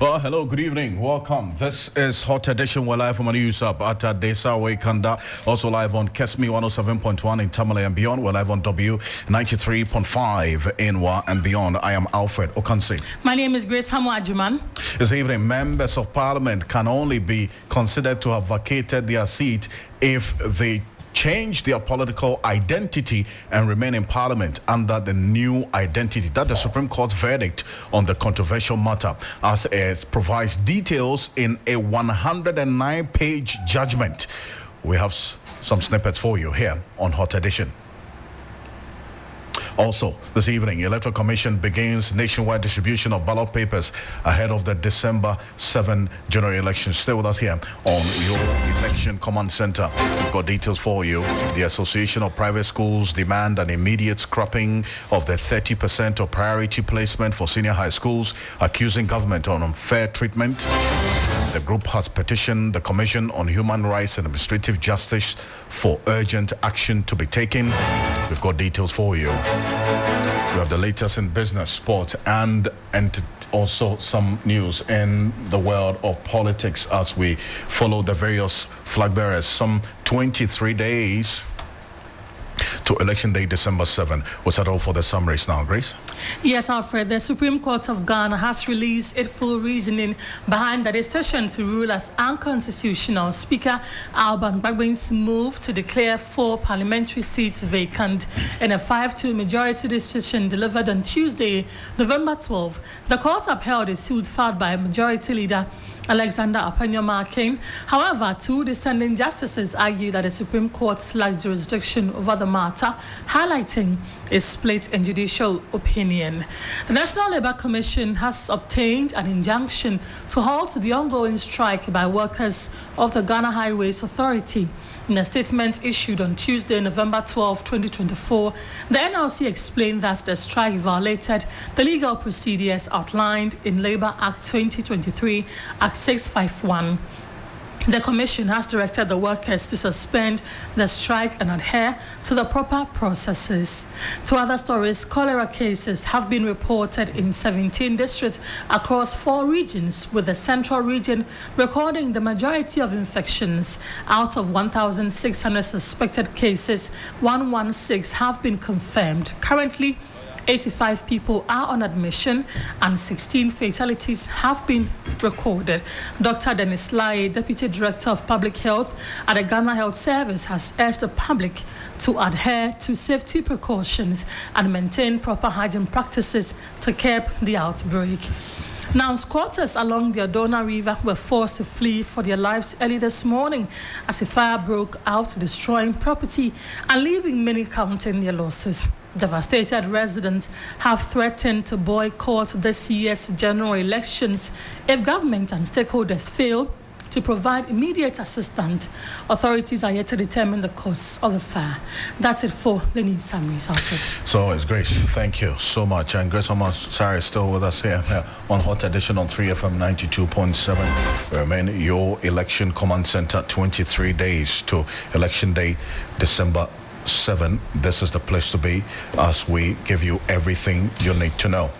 Well, hello, good evening, welcome. This is Hot Edition. We're live from a news up at Desawe Kanda, also live on Kesmi 107.1 in Tamale and beyond. We're live on W 93.5 in Wa and beyond. I am Alfred Ocansey. My name is Grace Hammoah Agyemang. This evening, members of parliament can only be considered to have vacated their seat if they change their political identity and remain in parliament under the new identity. That the Supreme Court's verdict on the controversial matter, as it provides details in a 109-page judgment. We have some snippets for you here on Hot Edition. Also, this evening, Electoral Commission begins nationwide distribution of ballot papers ahead of the December 7 general election. Stay with us here on your Election Command Center. We've got details for you. The Association of Private Schools demand an immediate scrapping of the 30% of priority placement for senior high schools, accusing government on unfair treatment. The group has petitioned the Commission on Human Rights and Administrative Justice for urgent action to be taken. We've got details for you. We have the latest in business, sport, and also some news in the world of politics as we follow the various flag bearers. Some 23 days to election day, December 7. What's that all for the summaries now, Grace? Yes, Alfred. The Supreme Court of Ghana has released its full reasoning behind the decision to rule as unconstitutional Speaker Alban Gbagbin's move to declare 4 parliamentary seats vacant in a 5-2 majority decision delivered on Tuesday, November 12. The court upheld a suit filed by Majority Leader Alexander Apanyo-Markin. However, 2 dissenting justices argue that the Supreme Court lacked jurisdiction over the matter, highlighting a split in judicial opinion. The National Labour Commission has obtained an injunction to halt the ongoing strike by workers of the Ghana Highways Authority. In a statement issued on Tuesday, November 12, 2024, the NLC explained that the strike violated the legal procedures outlined in Labour Act 2023, Act 651. The Commission has directed the workers to suspend the strike and adhere to the proper processes. To other stories, cholera cases have been reported in 17 districts across 4 regions, with the central region recording the majority of infections. Out of 1,600 suspected cases, 116 have been confirmed. Currently, 85 people are on admission and 16 fatalities have been recorded. Dr. Dennis Lai, Deputy Director of Public Health at the Ghana Health Service, has urged the public to adhere to safety precautions and maintain proper hygiene practices to curb the outbreak. Now, squatters along the Adona River were forced to flee for their lives early this morning as a fire broke out, destroying property and leaving many counting their losses. Devastated residents have threatened to boycott this year's general elections if government and stakeholders fail to provide immediate assistance. Authorities are yet to determine the cause of the fire. That's it for the news summaries, Alfred. So it's Grace. Thank you so much. And Grace Omar-Sarah is still with us here on Hot Edition on 3FM 92.7. We remain your Election Command Center. 23 days to Election Day, December 7. This is the place to be as we give you everything you need to know.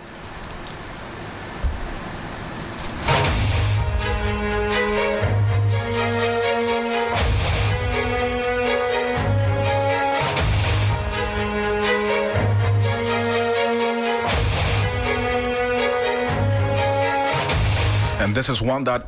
And this is one that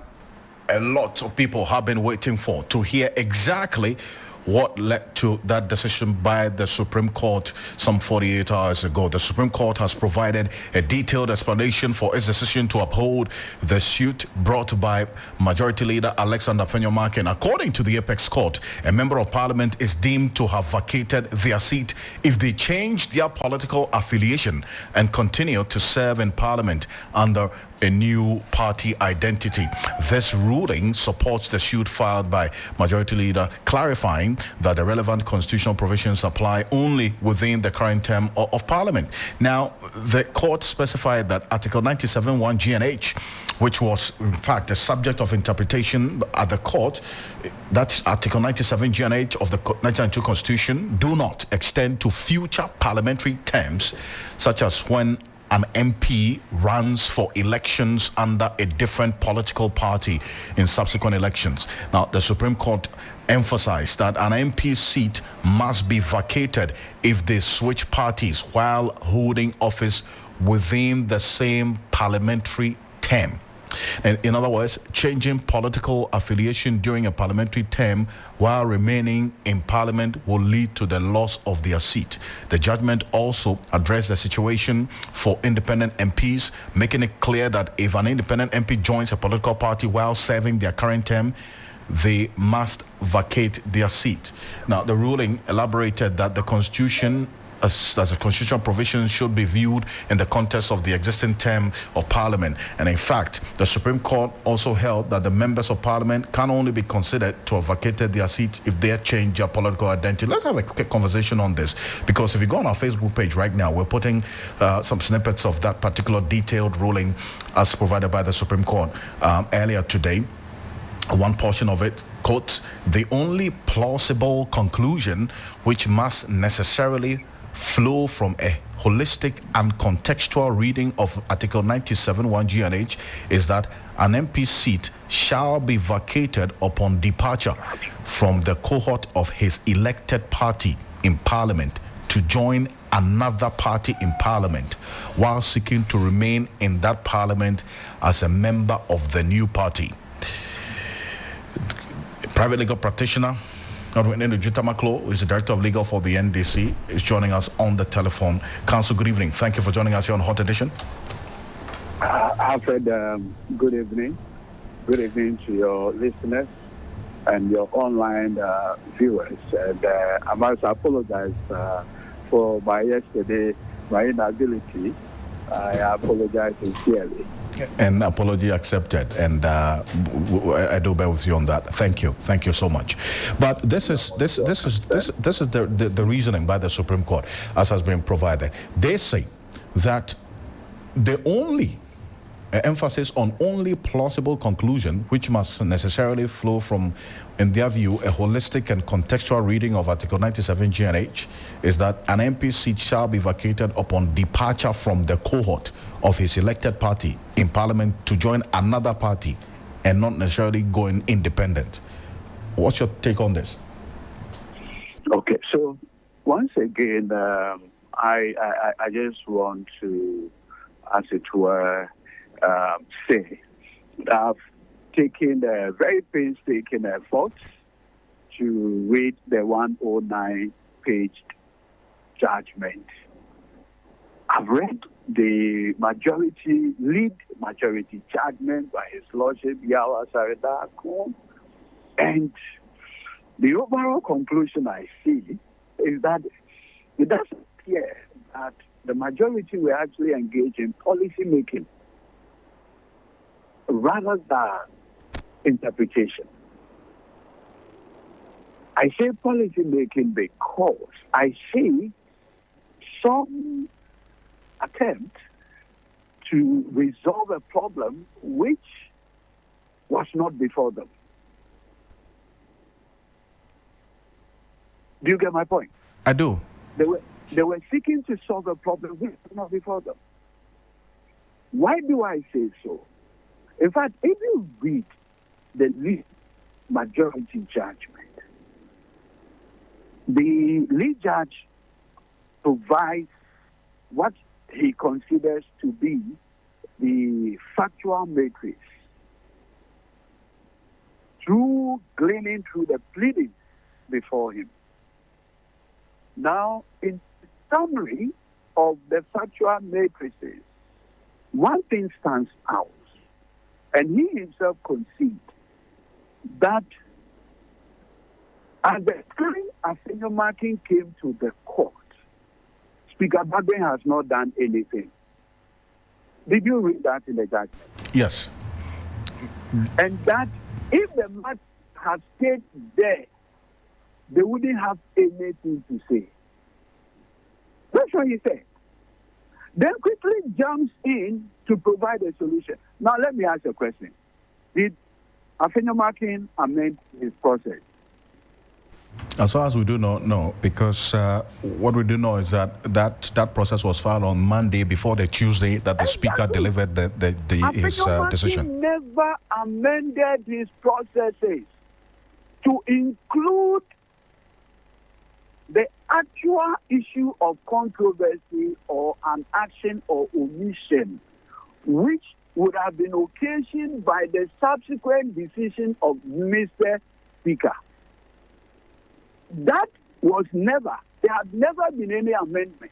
a lot of people have been waiting for, to hear exactly what led to that decision by the Supreme Court some 48 hours ago. The Supreme Court has provided a detailed explanation for its decision to uphold the suit brought by Majority Leader Alexander Apanyo-Markin. According to the Apex Court, a member of parliament is deemed to have vacated their seat if they change their political affiliation and continue to serve in parliament under a new party identity. This ruling supports the suit filed by Majority Leader, clarifying that the relevant constitutional provisions apply only within the current term of Parliament. Now, the court specified that Article 97(1) GNH, which was in fact the subject of interpretation at the court, that Article 97 GNH of the 1992 Constitution, do not extend to future parliamentary terms, such as when an MP runs for elections under a different political party in subsequent elections. Now, the Supreme Court emphasized that an MP seat must be vacated if they switch parties while holding office within the same parliamentary term. And in other words, changing political affiliation during a parliamentary term while remaining in parliament will lead to the loss of their seat. The judgment also addressed the situation for independent MPs, making it clear that if an independent MP joins a political party while serving their current term, they must vacate their seat. Now, the ruling elaborated that the Constitution as a constitutional provision should be viewed in the context of the existing term of Parliament. And in fact, the Supreme Court also held that the members of Parliament can only be considered to have vacated their seats if they change their political identity. Let's have a quick conversation on this, because if you go on our Facebook page right now, we're putting some snippets of that particular detailed ruling as provided by the Supreme Court earlier today. One portion of it quotes, "The only plausible conclusion which must necessarily flow from a holistic and contextual reading of Article 97 1G and H is that an MP seat shall be vacated upon departure from the cohort of his elected party in Parliament to join another party in Parliament while seeking to remain in that Parliament as a member of the new party." Private legal practitioner Jutama is the Director of Legal for the NDC, is joining us on the telephone. Counsel, good evening. Thank you for joining us here on Hot Edition. Alfred, good evening. Good evening to your listeners and your online viewers. And I must apologize for my inability. I apologize sincerely. An apology accepted, and I do bear with you on that. Thank you so much. But this is the reasoning by the Supreme Court, as has been provided. They say that the only emphasis on only plausible conclusion, which must necessarily flow from, in their view, a holistic and contextual reading of Article 97 G and H, is that an MP seat shall be vacated upon departure from the cohort of his elected party in Parliament to join another party and not necessarily going independent. What's your take on this? Okay, so once again, I just want to, as it were, say that I've taken a very painstaking effort to read the 109-page judgment. I've read the lead majority judgment by His Lordship Yawa Saridako, and the overall conclusion I see is that it does appear that the majority were actually engaged in policy making rather than interpretation. I say policy making because I see some attempt to resolve a problem which was not before them. Do you get my point? I do. They were seeking to solve a problem which was not before them. Why do I say so? In fact, if you read the lead majority judgment, the lead judge provides what he considers to be the factual matrix through gleaning through the pleadings before him. Now, in summary of the factual matrices, one thing stands out, and he himself concedes that at the time Agyemang came to the court, Speaker Bagbe has not done anything. Did you read that in the judgment? Yes. And that if the matter had stayed there, they wouldn't have anything to say. That's what he said. Then quickly jumps in to provide a solution. Now let me ask you a question. Did Agyemang amend his process? As far as we do not know, because what we do know is that process was filed on Monday before the Tuesday that the Speaker delivered his decision. Never amended his processes to include the actual issue of controversy or an action or omission, which would have been occasioned by the subsequent decision of Mr. Speaker. That was never, there had never been any amendment.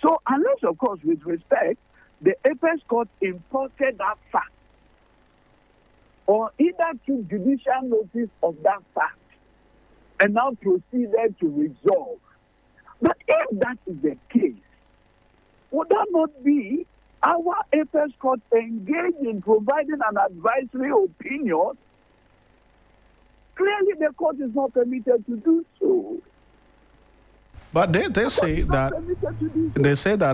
So unless, of course, with respect, the Apex Court imported that fact or either took judicial notice of that fact and now proceeded to resolve. But if that is the case, would that not be our Apex Court engaged in providing an advisory opinion? Clearly, the court is not permitted to do so. But they say that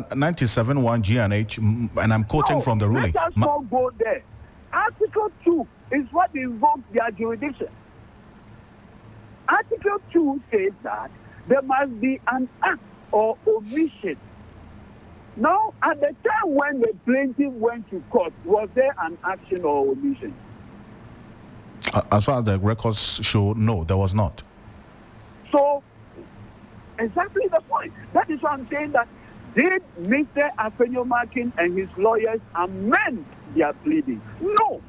97(1) G&H, and I'm quoting from the ruling. Let us not go there. Article 2 is what invokes their jurisdiction. Article 2 says that there must be an act or omission. Now, at the time when the plaintiff went to court, was there an action or omission? As far as the records show, no, there was not. So, exactly the point. That is why I'm saying that did Mr. Agyemang and his lawyers amend their pleading? No.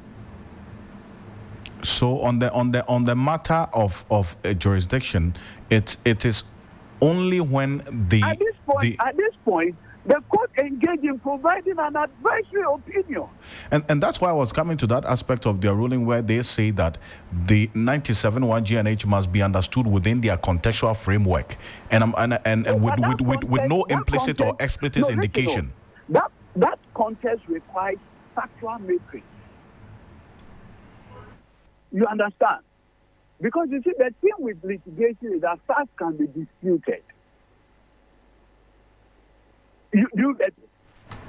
So on the matter of a jurisdiction, it is only when at this point the court engaged in providing an advisory opinion. And that's why I was coming to that aspect of their ruling where they say that the 97(1) G&H must be understood within their contextual framework and with no implicit or explicit indication. That context requires factual matrix. You understand? Because you see, the thing with litigation is that facts can be disputed. You get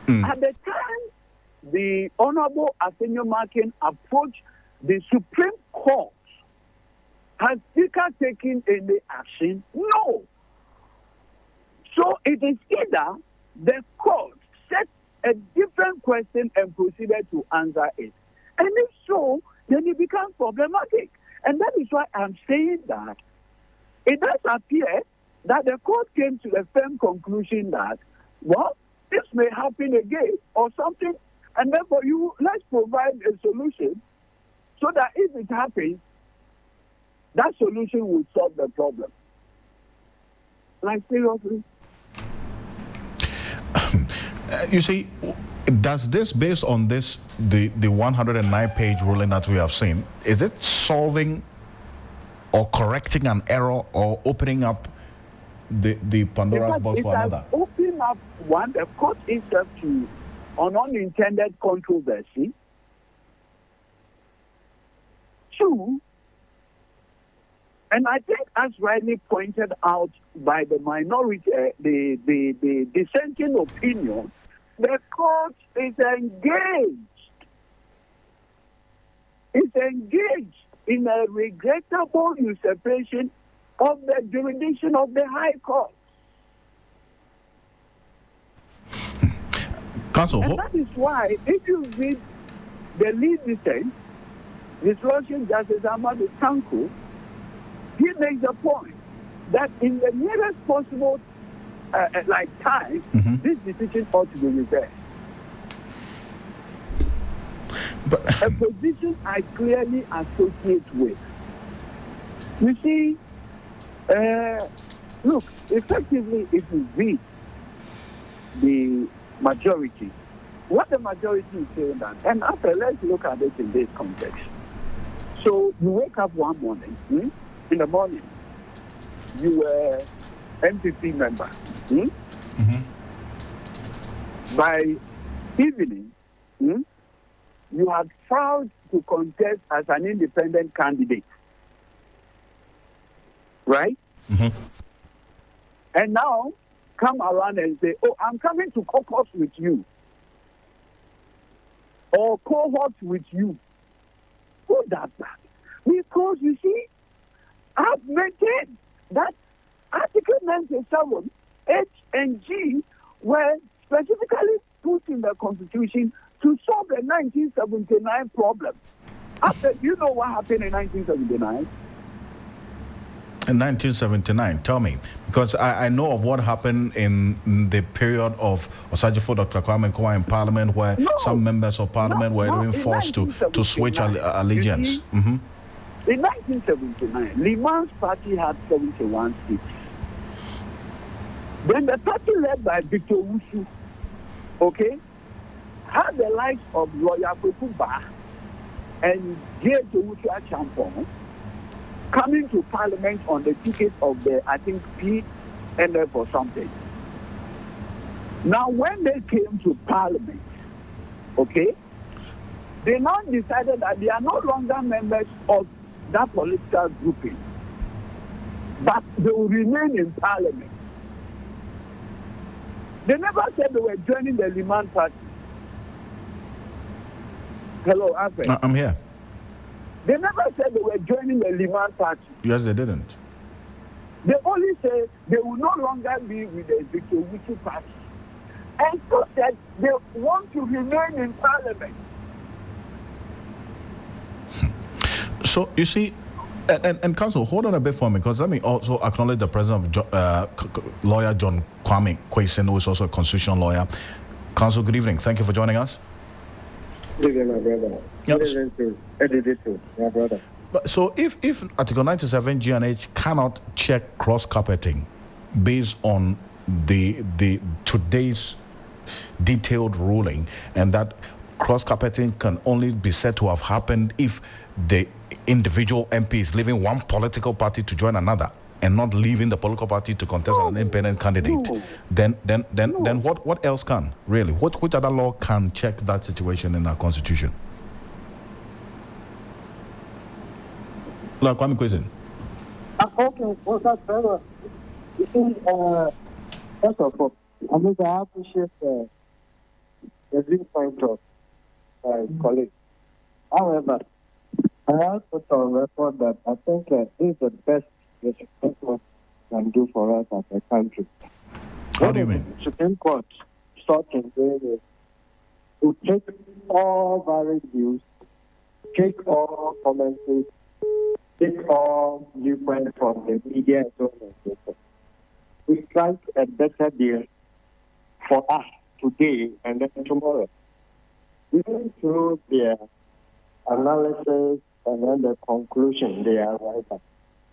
it? At the time the Honorable Agyemang approached the Supreme Court, has Speaker taken any action? No. So it is either the court set a different question and proceeded to answer it. And if so, then it becomes problematic. And that is why I'm saying that it does appear that the court came to a firm conclusion that, well, this may happen again or something, and therefore let's provide a solution so that if it happens, that solution will solve the problem. Like, seriously? You see, does this, based on this, the 109-page ruling that we have seen, is it solving or correcting an error or opening up the Pandora's box for another? Opening up one, the court itself to an unintended controversy. Two, and I think as rightly pointed out by the minority, the dissenting opinion, the court is engaged. It's engaged in a regrettable usurpation of the jurisdiction of the High Court. Counsel, and that is why, if you read the lead dissent, His Lordship Justice Ahmadu Tanko, he makes the point that in the nearest possible time, this decision ought to be reversed. But a position I clearly associate with. You see, look, effectively, if you read the majority, what the majority is saying that, and after, let's look at it in this context. So you wake up one morning, in the morning, you were MPP member. By evening, you had filed to contest as an independent candidate. Right? And now, come around and say, oh, I'm coming to caucus with you. Or cohort with you. Who does that? Because, you see, have maintained that Article 97, H and G were specifically put in the Constitution to solve the 1979 problem. After, you know what happened in 1979? In 1979, tell me, because I know of what happened in the period of Osajifo Dr. Kwame Nkrumah in Parliament, where some members of Parliament were even forced to switch allegiance. In 1979, Liman's party had 71 seats. Then the party led by Victor Wusu, had the likes of Lawyer Kwekuba and J. Wusu Achampong coming to Parliament on the ticket of the, I think, PNF or something. Now, when they came to Parliament, they now decided that they are no longer members of that political grouping, but they will remain in Parliament. They never said they were joining the Liman party. Hello, Alfred. I'm here. They never said they were joining the Liman party. Yes, they didn't. They only said they will no longer be with the Victor Wusu party. And so said they want to remain in Parliament. So, you see, and Council, hold on a bit for me, because let me also acknowledge the presence of lawyer John Kwame Kwesen, who is also a constitutional lawyer. Council, good evening. Thank you for joining us. Good evening, my brother. My brother. So if Article 97 G&H cannot check cross-carpeting based on the today's detailed ruling, and that cross-carpeting can only be said to have happened if the individual MP is leaving one political party to join another and not leaving the political party to contest an independent candidate, then what else can, really? Which other law can check that situation in our constitution? Like one question. Okay, well, that's better. You see, first of all, I appreciate the viewpoint of colleagues. However, I have put on record that I think this is the best the Supreme Court can do for us as a country. How do you mean? The Supreme Court sought in doing is to take all varied views, take all commentaries, take all viewpoints from the media and so on and so forth. We strike a better deal for us today and then tomorrow. Even through their analysis and then the conclusion they arrive at.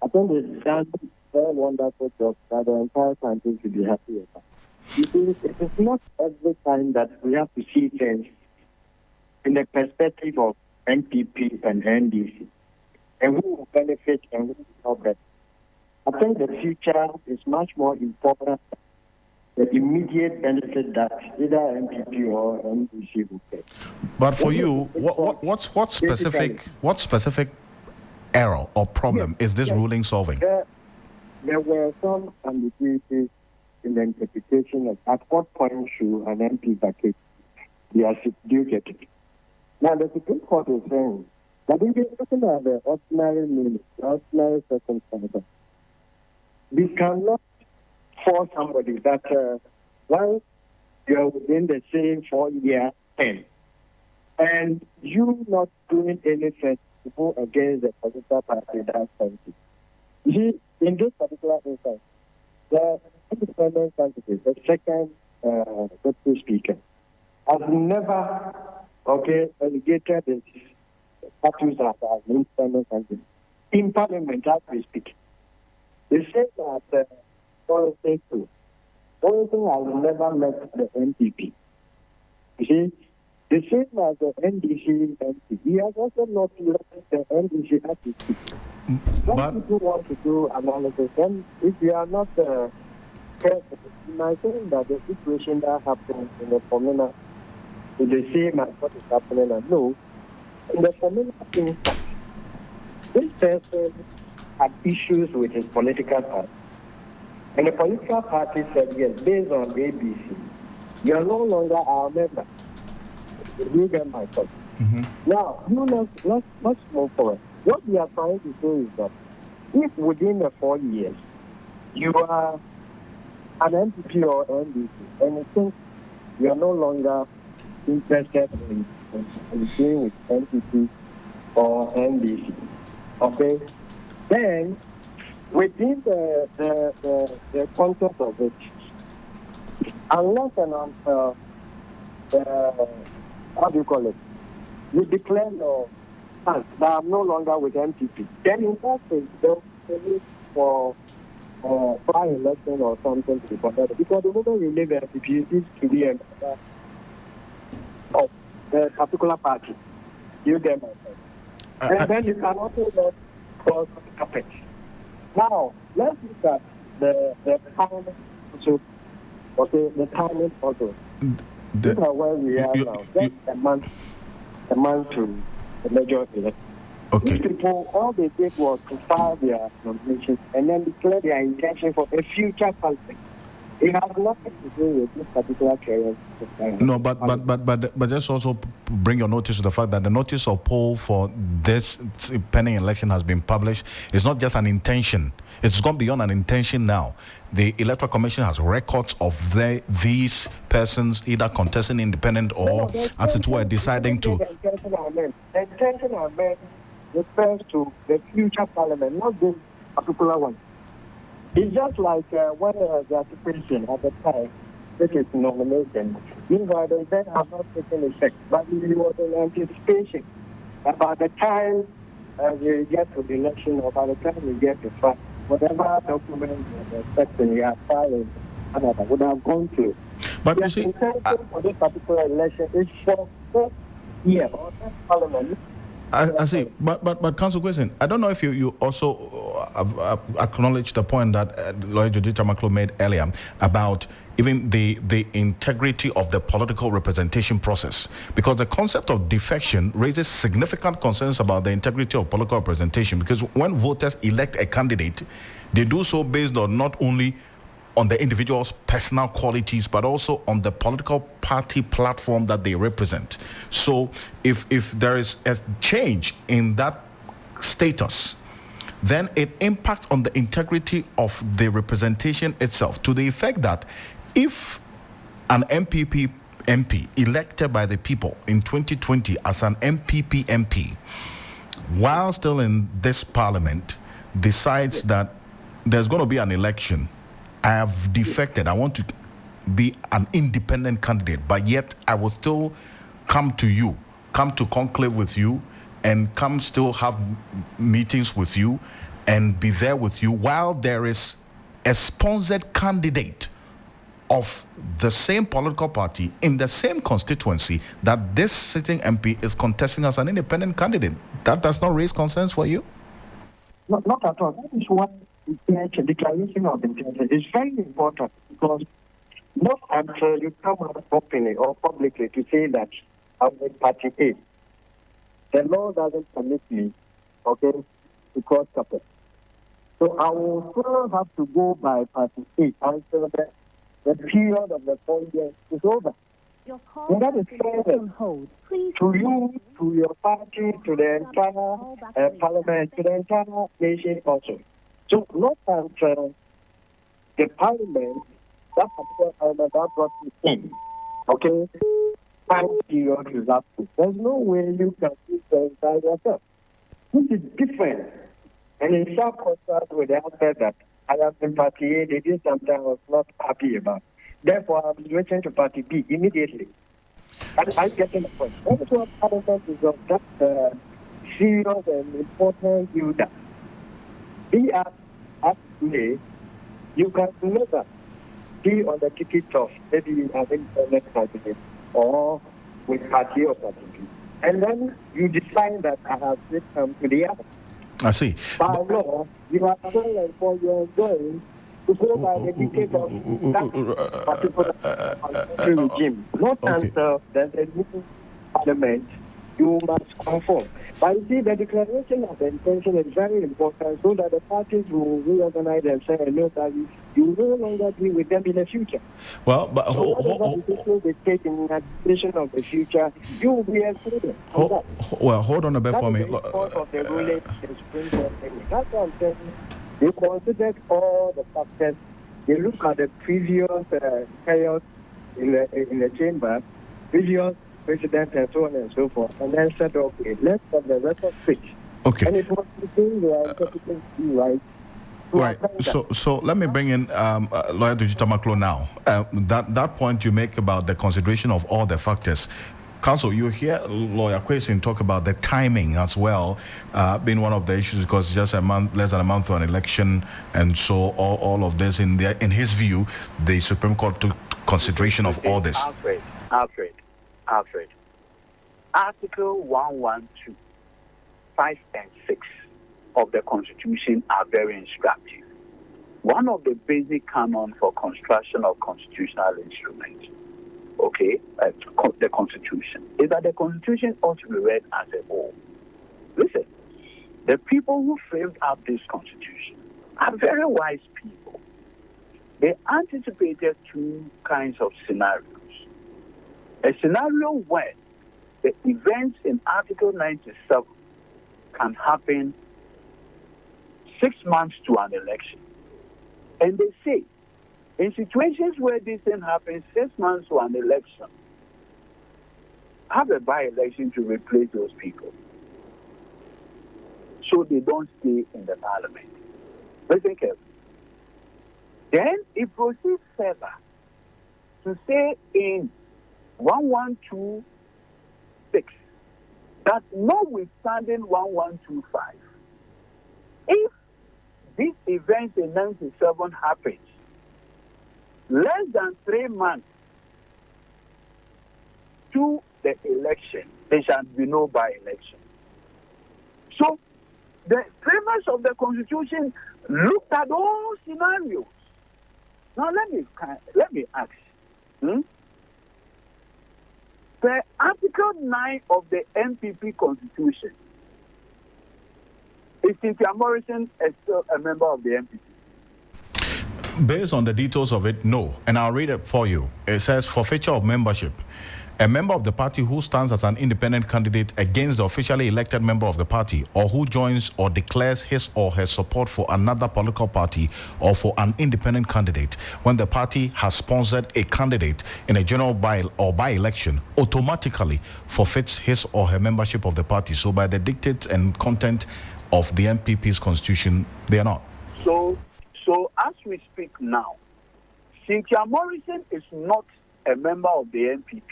I think they've done a very wonderful job that the entire country should be happy about. You see, it is not every time that we have to see things in the perspective of NPP and NDC, and who will benefit and who will not benefit. I think the future is much more important than the immediate benefit that either NPP or NDC will get. But for you, what specific error or problem is this ruling solving? There were some ambiguities in the interpretation of at what point should an MP vacate their duty. Now, the Supreme Court is saying that if you're looking at the ordinary meaning, the ordinary circumstances, we cannot force somebody that once you're within the same 4-year term and you not doing anything to go against the political party that's empty. You see, in this particular instance, the independent candidate, the second deputy speaker, has never, allegated his status as an independent candidate in Parliament as we speak. They say that Ocansey has never met the NPP. You see, the same as the NDC MP. He has also not left the NDC as we speak. Some people want to do analysis, and if you are not careful, you might think that the situation that happened in the Formula is the same as what is happening. And no, in the Formula instance, this person had issues with his political party. And the political party said, yes, based on ABC, you are no longer our member. You get my point. Mm-hmm. Now, let's move forward. What we are trying to do is that if within the 4 years you are an MPP or NDC and you think you are no longer interested in dealing with MPP or NDC, okay, then within the context of it, unless and until how do you call it? You declare your stance that I'm no longer with MPP. Then in that case, they'll need for by election or something to be conducted. Because the moment you leave MPP, you need to be a member of a particular party. You get my point. And then you can also not cross the carpet. Now, let's look at the timing also. Okay, the timing also. This is where we are now. Just a month to the major election. Okay. These people, all they did was to file their nomination and then declare their intention for a future parliament. It has nothing to do with this particular career. No, but just also bring your notice to the fact that the notice of poll for this pending election has been published. It's not just an intention. It's gone beyond an intention now. The Electoral Commission has records of these persons either contesting independent or as it were deciding to. The intention are meant refers to the future parliament, not this particular one. It's just like when the occupation at the time, which is nomination. Meanwhile, the event has not taken effect, but it was in anticipation. By the time we get to the election, or by the time we get to fight, whatever document the person you are filing would have gone through. But the you see, intention for this particular election is for this year or this parliament. I see, but Council Question, I don't know if you also acknowledge the point that Lawyer Judith Tamaklo made earlier about even the integrity of the political representation process, because the concept of defection raises significant concerns about the integrity of political representation, because when voters elect a candidate, they do so based on not only on the individual's personal qualities, but also on the political party platform that they represent. So if there is a change in that status, then it impacts on the integrity of the representation itself, to the effect that if an MPP MP elected by the people in 2020 as an MPP MP, while still in this parliament, decides that there's going to be an election, I have defected, I want to be an independent candidate, but yet I will still come to conclave with you, and come still have meetings with you and be there with you, while there is a sponsored candidate of the same political party in the same constituency that this sitting MP is contesting as an independent candidate. That does not raise concerns for you? Not at all. That is what declaration of intention is very important, because not until you come out openly or publicly to say that I'm with party A, the law doesn't permit me, okay, to cross carpet. So I will still have to go by party A until the period of the 4 years is over. And that is fair to you, to your party, to the entire parliament, to the entire nation also. So not until the parliament, that particular parliament that brought you in, okay, time period is up to. There's no way you can do things by yourself. This is different. And in sharp contrast with the answer that I have been party A, they did something I was not happy about. Therefore, I'm switching to party B immediately. I'm getting the point. That is what parliament is of that serious and important view that be at play, you can never be on the ticket of maybe an independent candidate or with party or party B. And then you decide that I have to come to the other. I see. By law, you are going for your going to go by the dictate of that particular regime. Not until there's a new parliament, you must conform. But you see, the declaration of the intention is very important, so that the parties will reorganize themselves and know that you will no longer be with them in the future. Well, but So whatever decisions they take in anticipation of the future, you will be excluded. hold on a bit That for is me. the import of the ruling the Supreme Court. That's what I'm saying. They considered all the factors. They look at the previous chaos in the chamber, previous president, and so on and so forth, and then said, okay, let's have the record fixed. Okay. And it was the thing they are interpreting right. Right. So let me bring in Lawyer Dujitamaklo now. That point you make about the consideration of all the factors. Counsel, you hear Lawyer Kwesi talk about the timing as well, being one of the issues because it's just less than a month to an election, and so all of this in his view, the Supreme Court took consideration of all this. Alfred. Article 112, 5 and 6 of the Constitution are very instructive. One of the basic canon for construction of constitutional instruments, the Constitution, is that the Constitution ought to be read as a whole. Listen, the people who framed up this Constitution are very wise people. They anticipated two kinds of scenarios. A scenario where the events in Article 97 can happen 6 months to an election. And they say, in situations where this thing happens 6 months to an election, have a by-election to replace those people so they don't stay in the parliament. Listen carefully. Then it proceeds further to say in 1126 that notwithstanding 1125, if this event in 97 happens less than 3 months to the election, there shall be no by-election. So the premise of the Constitution looked at all scenarios. Now let me ask. The Article 9 of the MPP Constitution, is Cynthia Morrison still a member of the MPP? Based on the details of it, no. And I'll read it for you. It says, forfeiture of membership. A member of the party who stands as an independent candidate against the officially elected member of the party, or who joins or declares his or her support for another political party or for an independent candidate when the party has sponsored a candidate in a general by-election, automatically forfeits his or her membership of the party. So by the dictates and content of the MPP's constitution, they are not. So as we speak now, Cynthia Morrison is not a member of the MPP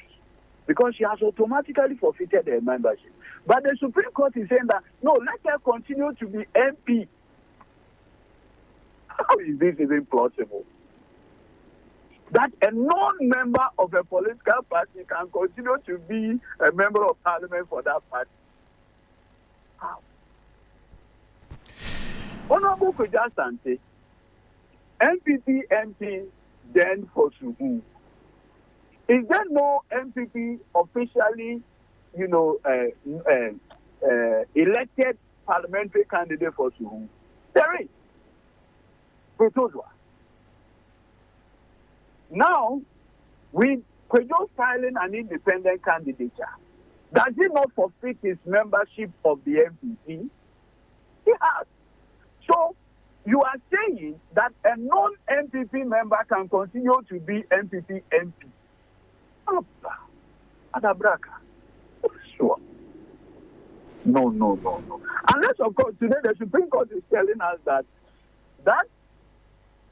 because she has automatically forfeited her membership. But the Supreme Court is saying that, no, let her continue to be MP. How is this even plausible? That a non-member of a political party can continue to be a member of parliament for that party. How? Honorable Kuja Sante, MPP MP, then for Suhu. Is there no MPP officially, elected parliamentary candidate for Suhu? There is. Protozwa. Now, with Kwejo filing an independent candidature, does he not forfeit his membership of the MPP? He has. So, you are saying that a non-MPP member can continue to be MPP MP. Adabraka. Sure. No. Unless, of course, today the Supreme Court is telling us that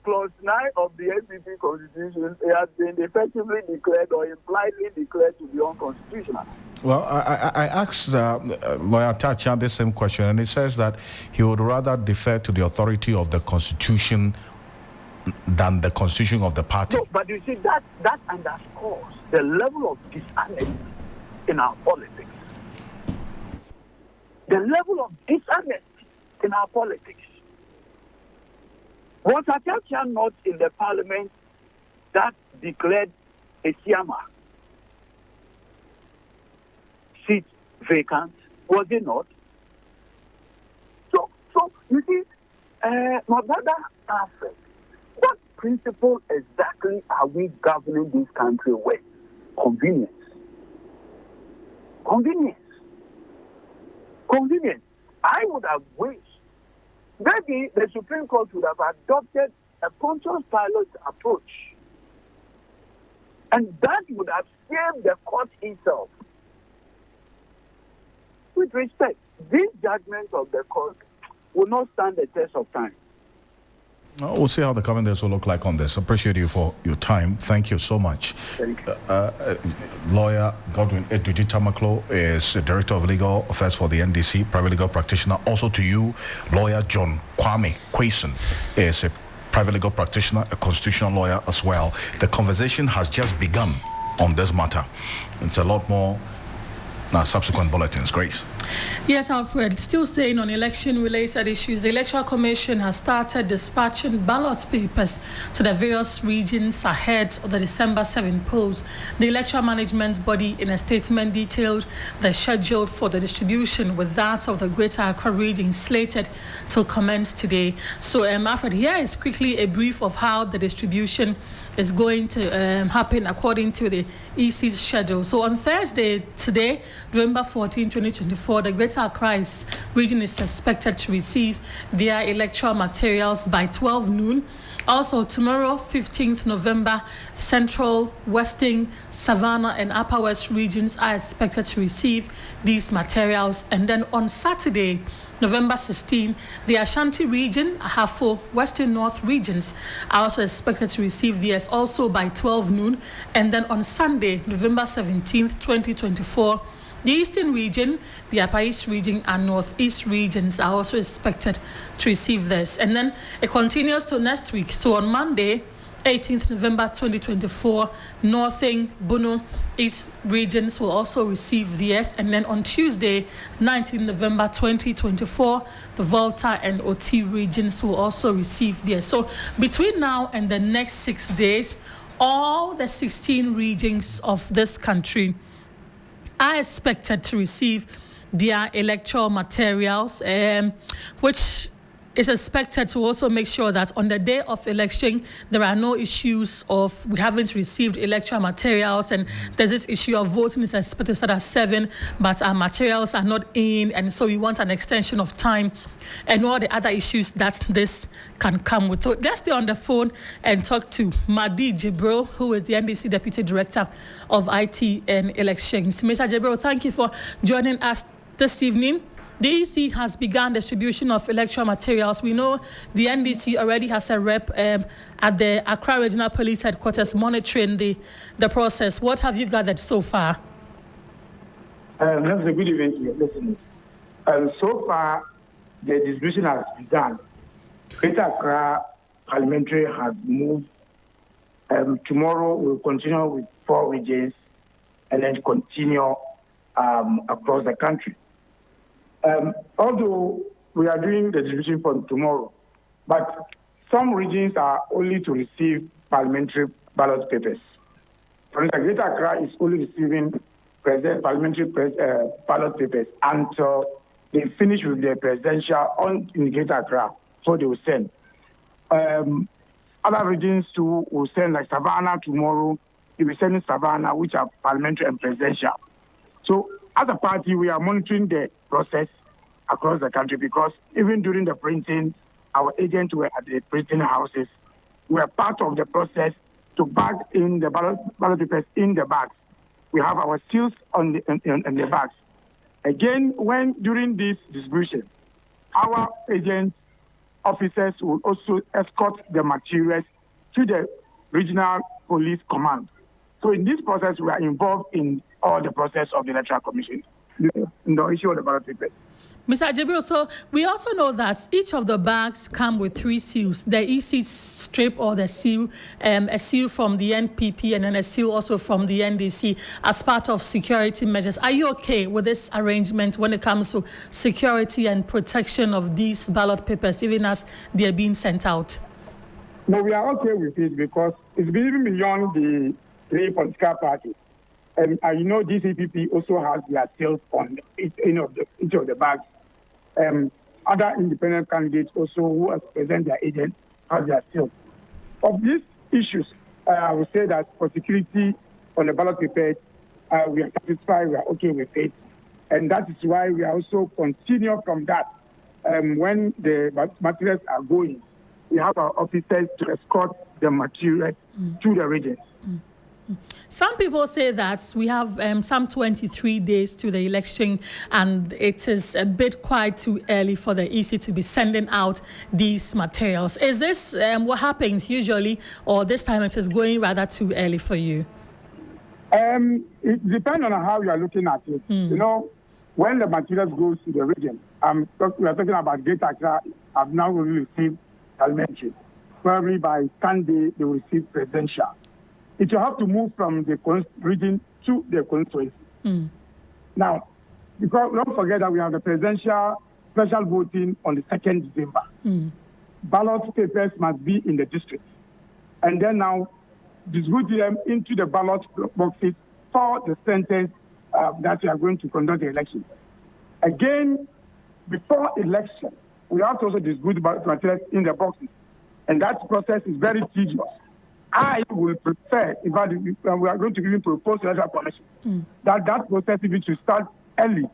clause 9 of the MPP Constitution has been effectively declared or impliedly declared to be unconstitutional. Well, I asked Lawyer Tacha the same question, and he says that he would rather defer to the authority of the Constitution than the Constitution of the party. No, but you see, that underscores the level of dishonesty in our politics. The level of dishonesty in our politics. Was Tacha not in the parliament that declared Agyemang seat vacant? Was it not? So you see, my brother Alfred, principle exactly are we governing this country with? Convenience. Convenience. Convenience. I would have wished maybe the Supreme Court would have adopted a conscious pilot approach. And that would have saved the court itself. With respect, these judgments of the court will not stand the test of time. We'll see how the coming days will look like on this. Appreciate you for your time. Thank you so much. Thank you. Lawyer Godwin Eduji Tamaklo is the Director of Legal Affairs for the NDC, private legal practitioner. Also to you, Lawyer John Kwame Quason is a private legal practitioner, a constitutional lawyer as well. The conversation has just begun on this matter. It's a lot more now, subsequent bulletins. Grace. Yes, Alfred. Still staying on election-related issues, the Electoral Commission has started dispatching ballot papers to the various regions ahead of the December 7 polls. The Electoral Management Body, in a statement, detailed the schedule for the distribution, with that of the Greater Accra region slated to commence today. So, Alfred, here is quickly a brief of how the distribution is going to happen according to the EC's schedule. So on Thursday, today, November 14, 2024, the Greater Accra region is expected to receive their electoral materials by 12 noon. Also, tomorrow, 15th November, Central, Western, Savannah, and Upper West regions are expected to receive these materials. And then on Saturday, November 16, the Ashanti region, Ahafo, Western North regions are also expected to receive theirs also by 12 noon. And then on Sunday, November 17th, 2024, the Eastern region, the Upper East region, and Northeast regions are also expected to receive this. And then it continues to next week. So on Monday, 18th November 2024, Northern, Bono, East regions will also receive theirs. And then on Tuesday, 19th November 2024, the Volta and OT regions will also receive theirs. So between now and the next 6 days, all the 16 regions of this country are expected to receive their electoral materials, which is expected to also make sure that on the day of election, there are no issues of we haven't received electoral materials, and there's this issue of voting is expected to start at 7, but our materials are not in, and so we want an extension of time, and all the other issues that this can come with. So let's stay on the phone and talk to Madi Jibril, who is the NDC Deputy Director of IT and Elections. Mr. Jibril, thank you for joining us this evening. The EC has begun distribution of electoral materials. We know the NDC already has a rep at the Accra Regional Police Headquarters monitoring the process. What have you gathered so far? That's a good event to your listeners. So far, the distribution has begun. Greater Accra Parliamentary has moved. Tomorrow, we'll continue with 4 regions and then continue across the country. Although we are doing the distribution for tomorrow, but some regions are only to receive parliamentary ballot papers. For instance, Greater Accra is only receiving parliamentary ballot papers until they finish with their presidential in Greater Accra, so they will send. Other regions too will send, like Savannah tomorrow. They will send in Savannah, which are parliamentary and presidential. So as a party, we are monitoring the process across the country, because even during the printing, our agents were at the printing houses. We are part of the process to bag in the ballot papers in the bags. We have our seals on the bags. Again, during this distribution, our agents, officers will also escort the materials to the regional police command. So in this process, we are involved in all the process of the Electoral Commission, the issue of the ballot papers. Mr. Jibril, so we also know that each of the bags come with 3 seals: the EC strip or the seal, a seal from the NPP, and then a seal also from the NDC as part of security measures. Are you okay with this arrangement when it comes to security and protection of these ballot papers, even as they are being sent out? No, we are okay with it because it's even beyond the 3 political parties. And you know, DCPP also has their seals on each of the bags. Other independent candidates also who represent their agents have their seals. of these issues, I would say that for security on the ballot papers, we are satisfied, we are okay with it. And that is why we are also continue from that. When the materials are going, we have our officers to escort the materials to the regions. Some people say that we have some 23 days to the election, and it is a bit quite too early for the EC to be sending out these materials. Is this what happens usually, or this time it is going rather too early for you? It depends on how you are looking at it. You know, when the materials goes to the region, we are talking about Greater Accra, have now received parliamentary. Probably by Sunday, they will receive presidential. It will have to move from the region to the constituency. Now, because don't forget that we have the presidential special voting on the 2nd December. Ballot papers must be in the district. And then now, distribute them into the ballot boxes for the centers that we are going to conduct the election. Again, before election, we have to also distribute ballot materials in the boxes. And that process is very tedious. I will prefer, if we are going to even propose to the Electoral Commission, that process even should start early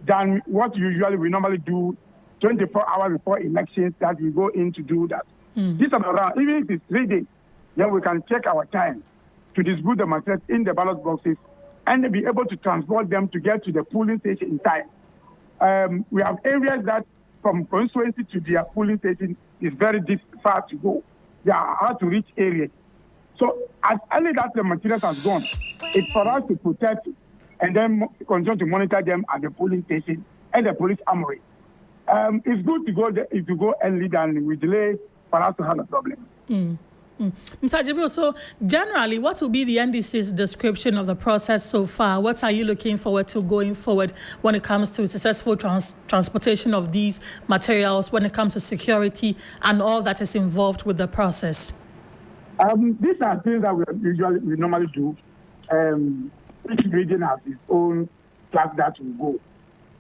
than what usually we normally do 24 hours before elections, that we go in to do that. This time around, even if it's 3 days, then we can take our time to distribute the materials in the ballot boxes and be able to transport them to get to the polling station in time. We have areas that from constituency to their polling station is very far to go. They are hard to reach areas. So as early that the materials has gone, it's for us to protect it and then continue to monitor them at the polling station and the police armory. It's good to go there, if you go early than we delay for us to have a problem. Mr. Jibril, so generally, what will be the NDC's description of the process so far? What are you looking forward to going forward when it comes to successful transportation of these materials, when it comes to security and all that is involved with the process? These are things that we normally do. Each region has its own class that will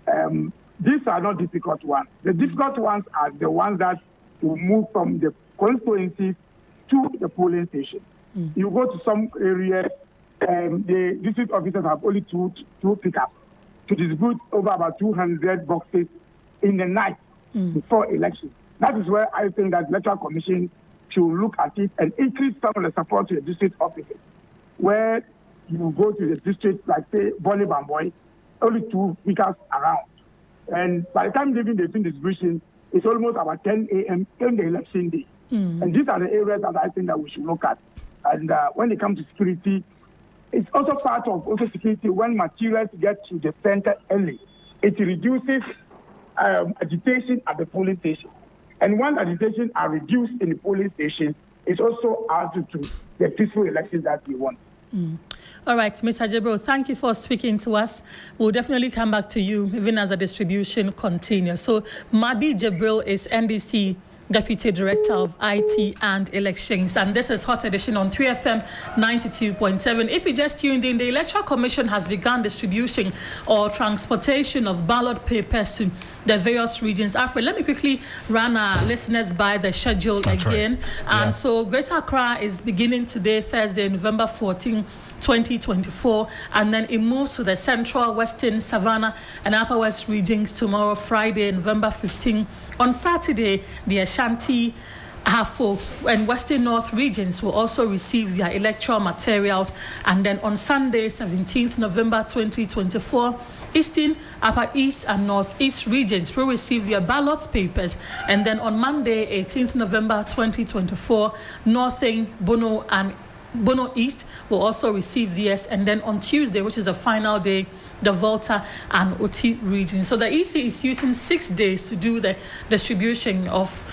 go. These are not difficult ones. The difficult ones are the ones that will move from the constituencies to the polling station. You go to some areas, the district officers have only two pickups to distribute over about 200 boxes in the night before election. That is where I think that the Electoral Commission should look at it and increase some of the support to the district officers, where you go to the district, like say, Bonnie Bamboy, only 2 pickups around. And by the time they do the distribution, it's almost about 10 a.m. in the election day. And these are the areas that I think that we should look at. And when it comes to security, it's also part of security when materials get to the center early. It reduces agitation at the polling station. And when agitation are reduced in the polling station, it also adds to the peaceful elections that we want. All right, Mr. Jibril, thank you for speaking to us. We'll definitely come back to you even as the distribution continues. So Madi Jibril is NDC Deputy Director of IT and Elections. And this is Hot Edition on 3FM 92.7. If you just tuned in, the Electoral Commission has begun distribution or transportation of ballot papers to the various regions. Alfred, let me quickly run our listeners by the schedule again. Right. And so Greater Accra is beginning today, Thursday, November 14, 2024, and then it moves to the Central, Western, Savannah, and Upper West regions tomorrow, Friday, November 15. On Saturday, the Ashanti, Ahafo, and Western North regions will also receive their electoral materials, and then on Sunday, 17th November 2024, Eastern, Upper East, and Northeast regions will receive their ballot papers, and then on Monday, 18th November 2024, Northern, Bono East will also receive theirs, and then on Tuesday, which is the final day, the Volta and Oti region. So the EC is using 6 days to do the distribution of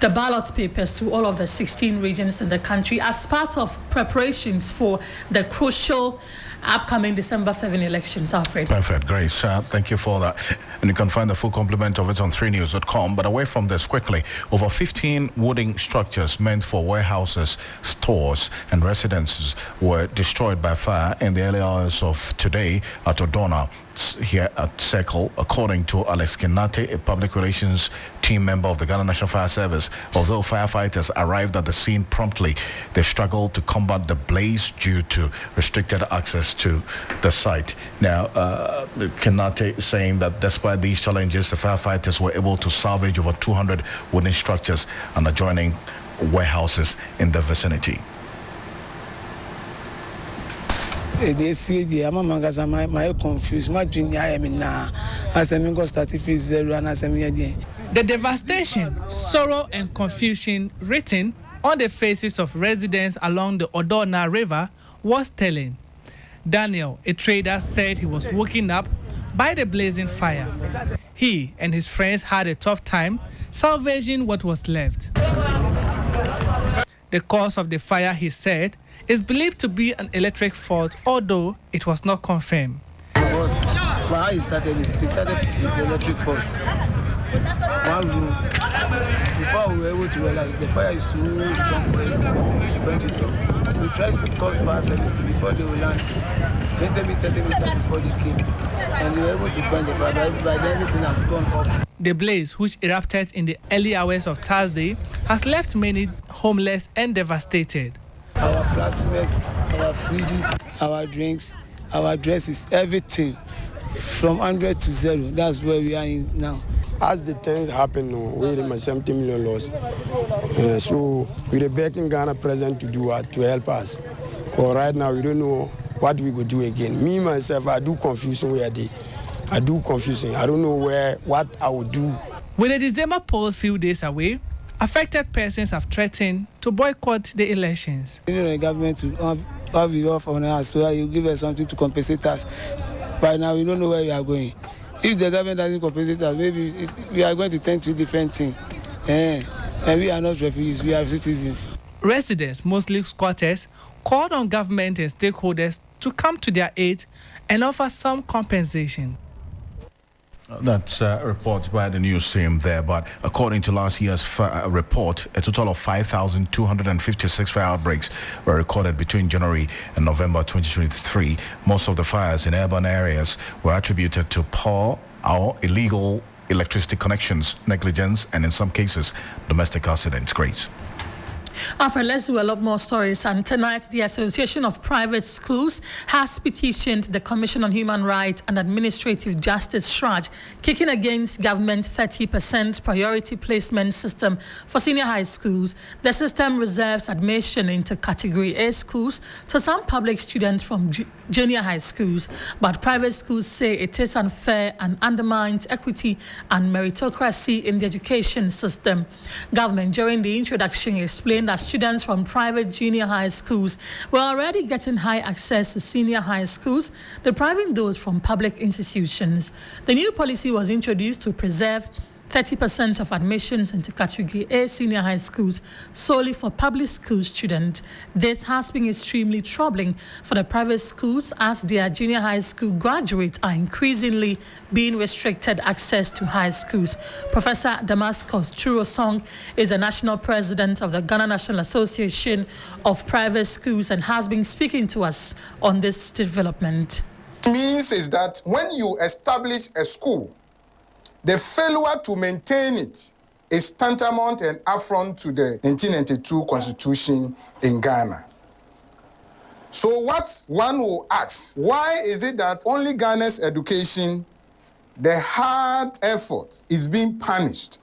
the ballot papers to all of the 16 regions in the country as part of preparations for the crucial upcoming December 7 elections, Alfred. Perfect, Grace. Thank you for that. And you can find the full complement of it on 3news.com. But away from this, quickly, over 15 wooden structures meant for warehouses, stores, and residences were destroyed by fire in the early hours of today at Odona, here at Circle, according to Alex Kinate, a public relations team member of the Ghana National Fire Service. Although firefighters arrived at the scene promptly, they struggled to combat the blaze due to restricted access to the site. Now, Kinate is saying that despite these challenges, the firefighters were able to salvage over 200 wooden structures and adjoining warehouses in the vicinity. They see the Amamanga, my confused, my junior, I mean, as I'm going to start if it's 0 and as I'm here. The devastation, sorrow, and confusion written on the faces of residents along the Odona River was telling. Daniel, a trader, said he was woken up by the blazing fire. He and his friends had a tough time salvaging what was left. The cause of the fire, he said, is believed to be an electric fault, although it was not confirmed. Well, how it started with the electric fault. One room. Before we were able to realize the fire is too strong for us to quench it up. We tried to call fire service before they would land. 30 minutes before they came. And we were able to quench the fire, but by then everything has gone off. The blaze, which erupted in the early hours of Thursday, has left many homeless and devastated. Our plasmas, our fridges, our drinks, our dresses, everything from 100 to 0. That's where we are in now. As the things happen now, we have 70 million loss. So we're begging Ghana president to do what, to help us. But right now we don't know what we could do again. Me myself, I do confusion where they. I do confusion. I don't know what I would do. With the December polls few days away, affected persons have threatened to boycott the elections. We need the government to have you off on us so that you give us something to compensate us. Right now, we don't know where we are going. If the government doesn't compensate us, maybe we are going to turn to a different thing. And we are not refugees, we are citizens. Residents, mostly squatters, called on government and stakeholders to come to their aid and offer some compensation. That's reports by the news team there, but according to last year's report, a total of 5,256 fire outbreaks were recorded between January and November 2023. Most of the fires in urban areas were attributed to poor or illegal electricity connections, negligence, and in some cases, domestic accidents. Grace. Alfred, let's do a lot more stories. And tonight, the Association of Private Schools has petitioned the Commission on Human Rights and Administrative Justice, SHRAJ, kicking against government 30% priority placement system for senior high schools. The system reserves admission into Category A schools to some public students from junior high schools, but private schools say it is unfair and undermines equity and meritocracy in the education system. Government, during the introduction, explained that students from private junior high schools were already getting high access to senior high schools, depriving those from public institutions. The new policy was introduced to preserve 30% of admissions into Category A senior high schools solely for public school students. This has been extremely troubling for the private schools as their junior high school graduates are increasingly being restricted access to high schools. Professor Damascus Churosong is the national president of the Ghana National Association of Private Schools and has been speaking to us on this development. It means is that when you establish a school, the failure to maintain it is tantamount and affront to the 1992 Constitution in Ghana. So what one will ask, why is it that only Ghana's education, the hard effort is being punished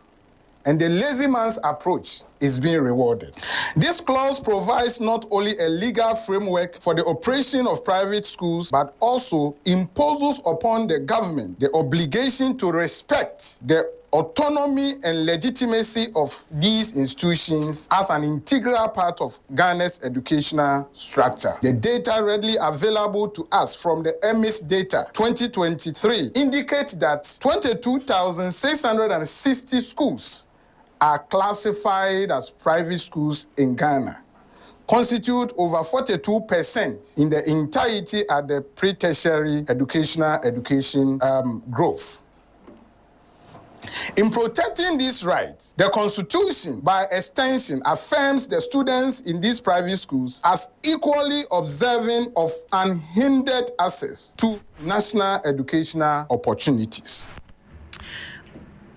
and the lazy man's approach is being rewarded? This clause provides not only a legal framework for the operation of private schools, but also imposes upon the government the obligation to respect the autonomy and legitimacy of these institutions as an integral part of Ghana's educational structure. The data readily available to us from the EMIS data 2023 indicate that 22,660 schools are classified as private schools in Ghana, constitute over 42% in the entirety at the pre-tertiary education growth. In protecting these rights, the Constitution, by extension, affirms the students in these private schools as equally observing of unhindered access to national educational opportunities.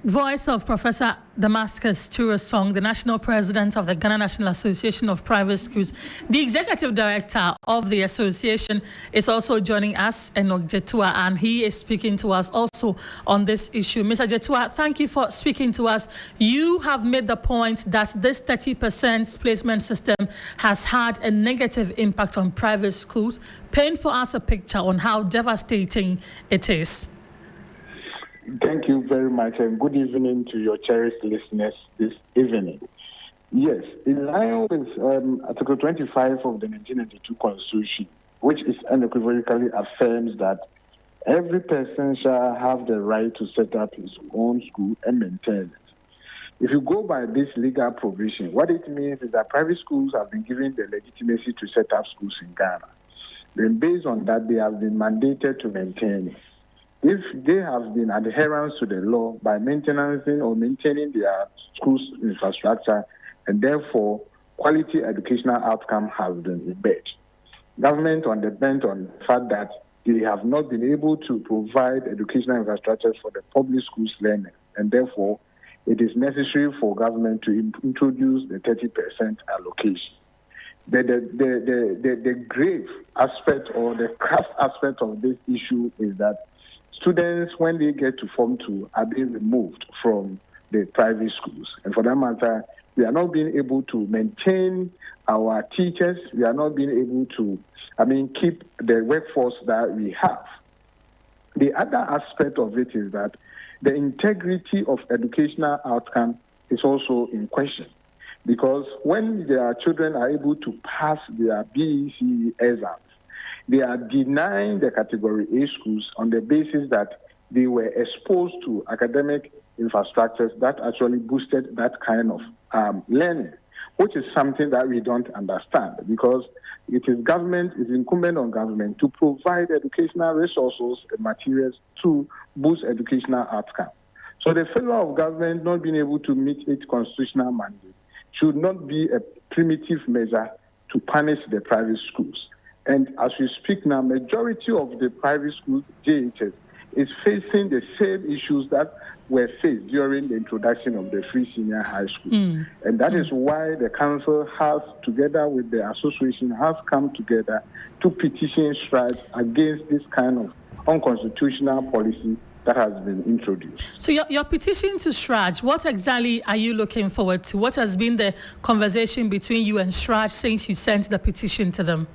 Voice of Professor Damascus Turosong, the National President of the Ghana National Association of Private Schools. The Executive Director of the association is also joining us, Enoch Jetua, and he is speaking to us also on this issue. Mr. Jetua, thank you for speaking to us. You have made the point that this 30% placement system has had a negative impact on private schools. Paint for us a picture on how devastating it is. Thank you very much, and good evening to your cherished listeners this evening. Yes, in line with Article 25 of the 1992 Constitution, which is unequivocally affirms that every person shall have the right to set up his own school and maintain it. If you go by this legal provision, what it means is that private schools have been given the legitimacy to set up schools in Ghana. Then based on that, they have been mandated to maintain it. If they have been adherents to the law by maintaining or maintaining their schools infrastructure, and therefore quality educational outcome has been embedded. Government on the bent on the fact that they have not been able to provide educational infrastructure for the public schools learners, and therefore it is necessary for government to introduce the 30% allocation. The grave aspect or the crass aspect of this issue is that students, when they get to Form 2, are being removed from the private schools. And for that matter, we are not being able to maintain our teachers. We are not being able to, keep the workforce that we have. The other aspect of it is that the integrity of educational outcome is also in question. Because when their children are able to pass their BECE exams, they are denying the Category A schools on the basis that they were exposed to academic infrastructures that actually boosted that kind of learning, which is something that we don't understand, because it is incumbent on government to provide educational resources and materials to boost educational outcome. So the failure of government not being able to meet its constitutional mandate should not be a primitive measure to punish the private schools. And as we speak now, majority of the private schools, JHS, is facing the same issues that were faced during the introduction of the free senior high school. And that is why the council has, together with the association, has come together to petition strides against this kind of unconstitutional policy that has been introduced. So your petition to SRAJ, what exactly are you looking forward to? What has been the conversation between you and SRAJ since you sent the petition to them?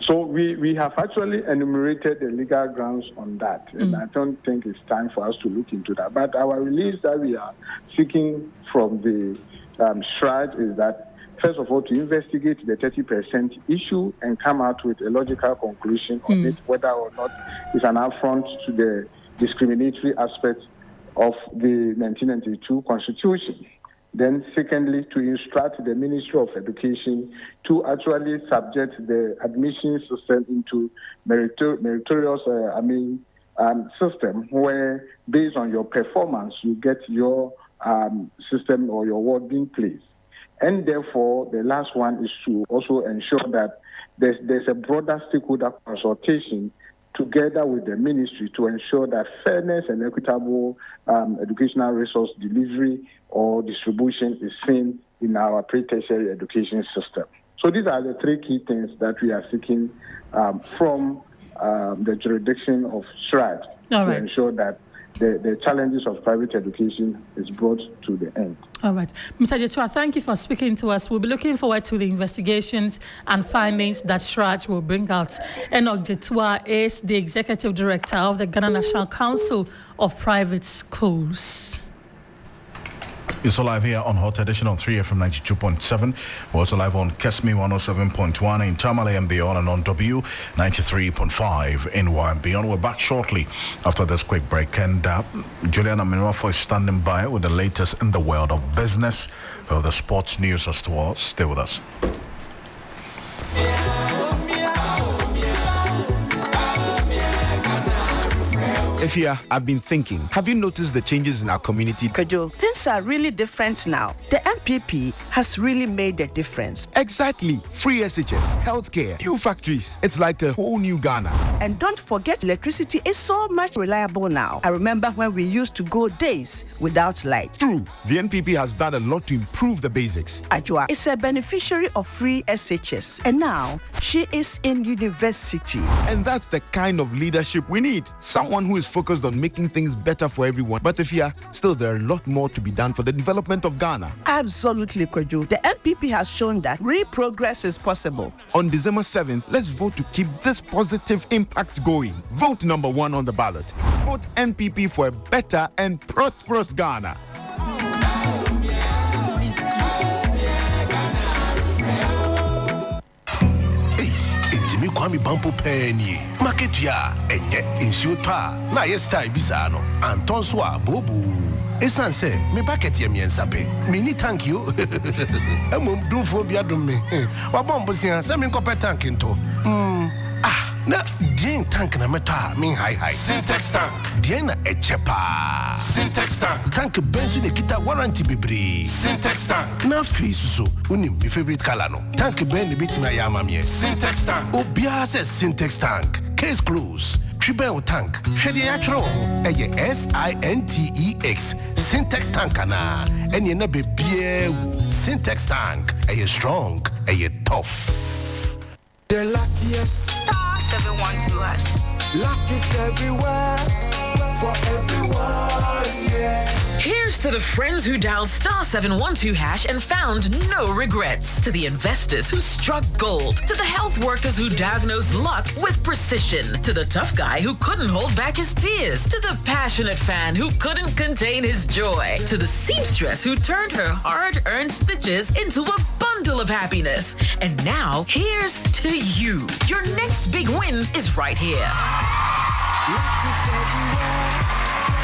So we have actually enumerated the legal grounds on that, and I don't think it's time for us to look into that. But our release that we are seeking from the SRAJ is that, first of all, to investigate the 30% issue and come out with a logical conclusion on it, whether or not it's an affront to the discriminatory aspect of the 1992 Constitution. Then, secondly, to instruct the Ministry of Education to actually subject the admission system into meritorious system, where based on your performance, you get your system or your award being placed. And therefore, the last one is to also ensure that there's a broader stakeholder consultation together with the ministry to ensure that fairness and equitable educational resource delivery or distribution is seen in our pre-tertiary education system. So these are the three key things that we are seeking from the jurisdiction of SRAJ to ensure that the challenges of private education is brought to the end. All right. Mr. Jetua, thank you for speaking to us. We'll be looking forward to the investigations and findings that SRAJ will bring out. Enoch Jetua is the Executive Director of the Ghana National Council of Private Schools. It's live here on Hot Edition on 3FM 92.7. We're also live on Kesmi 107.1 in Tamale and beyond, and on W 93.5 in Y and beyond. We're back shortly after this quick break. And Juliana Minwafo is standing by with the latest in the world of business, the sports news as well. Stay with us. Efia, I've been thinking. Have you noticed the changes in our community? Kojo, things are really different now. The MPP has really made a difference. Exactly. Free SHS, healthcare, new factories. It's like a whole new Ghana. And don't forget, electricity is so much reliable now. I remember when we used to go days without light. True. The NPP has done a lot to improve the basics. Ajua is a beneficiary of free SHS. And now, she is in university. And that's the kind of leadership we need. Someone who is focused on making things better for everyone. But Efia, still there are a lot more to be done for the development of Ghana. Absolutely, Kojo. The MPP has shown that real progress is possible. On December 7th, let's vote to keep this positive impact going. Vote number 1 on the ballot. Vote NPP for a better and prosperous Ghana. Me kwami bampo penny market ya enye insuta na yesta ibisa no anton so abobu esan se me packet ye miensa pe me ni thank you emom dum fo bia dum me wa bombo sia se me nkopɛ tank nto na dien tank na meta me high Syntex tank dien na echepa Syntex tank benzo ne kita warranty bebre Syntex tank na face so uni my favorite color no tank ben ne bitima ayama me Syntex tank obia says Syntex tank case close Tribel tank hwede ya twero eye SINTEX Syntex tank na ene na bebie Syntex tank eye strong eye tough. The luckiest star 712 hash. Luck is everywhere for everyone, yeah. Here's to the friends who dialed star 712 hash and found no regrets. To the investors who struck gold. To the health workers who diagnosed luck with precision. To the tough guy who couldn't hold back his tears. To the passionate fan who couldn't contain his joy. To the seamstress who turned her hard-earned stitches into a bundle of happiness. And now, here's to you. Your next big win is right here. Luck is everywhere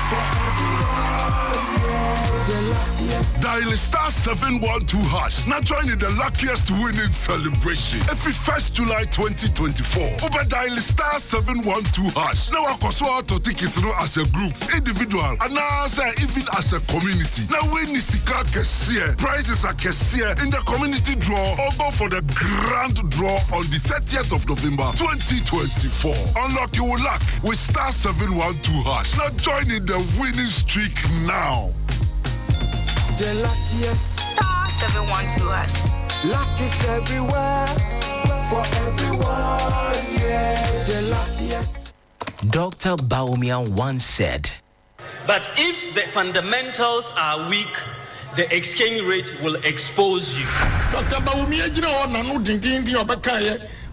for everyone, yeah. The luckiest. Dial star 712 hash. Now join in the luckiest winning celebration. Every 1st July 2024. Over dial star 712 hash. Now I can to take it through as a group, individual, and now even as a community. Now we need to prizes are cashier in the community draw or go for the grand draw on the 30th of November 2024. Unlock your luck with star 712 hash. Now join in the winning streak now. The luckiest star 712 hash. Luck is everywhere for everyone, yeah. The luckiest. Dr. Bawumia once said, but if the fundamentals are weak, the exchange rate will expose you. Dr. Bawumia, you know,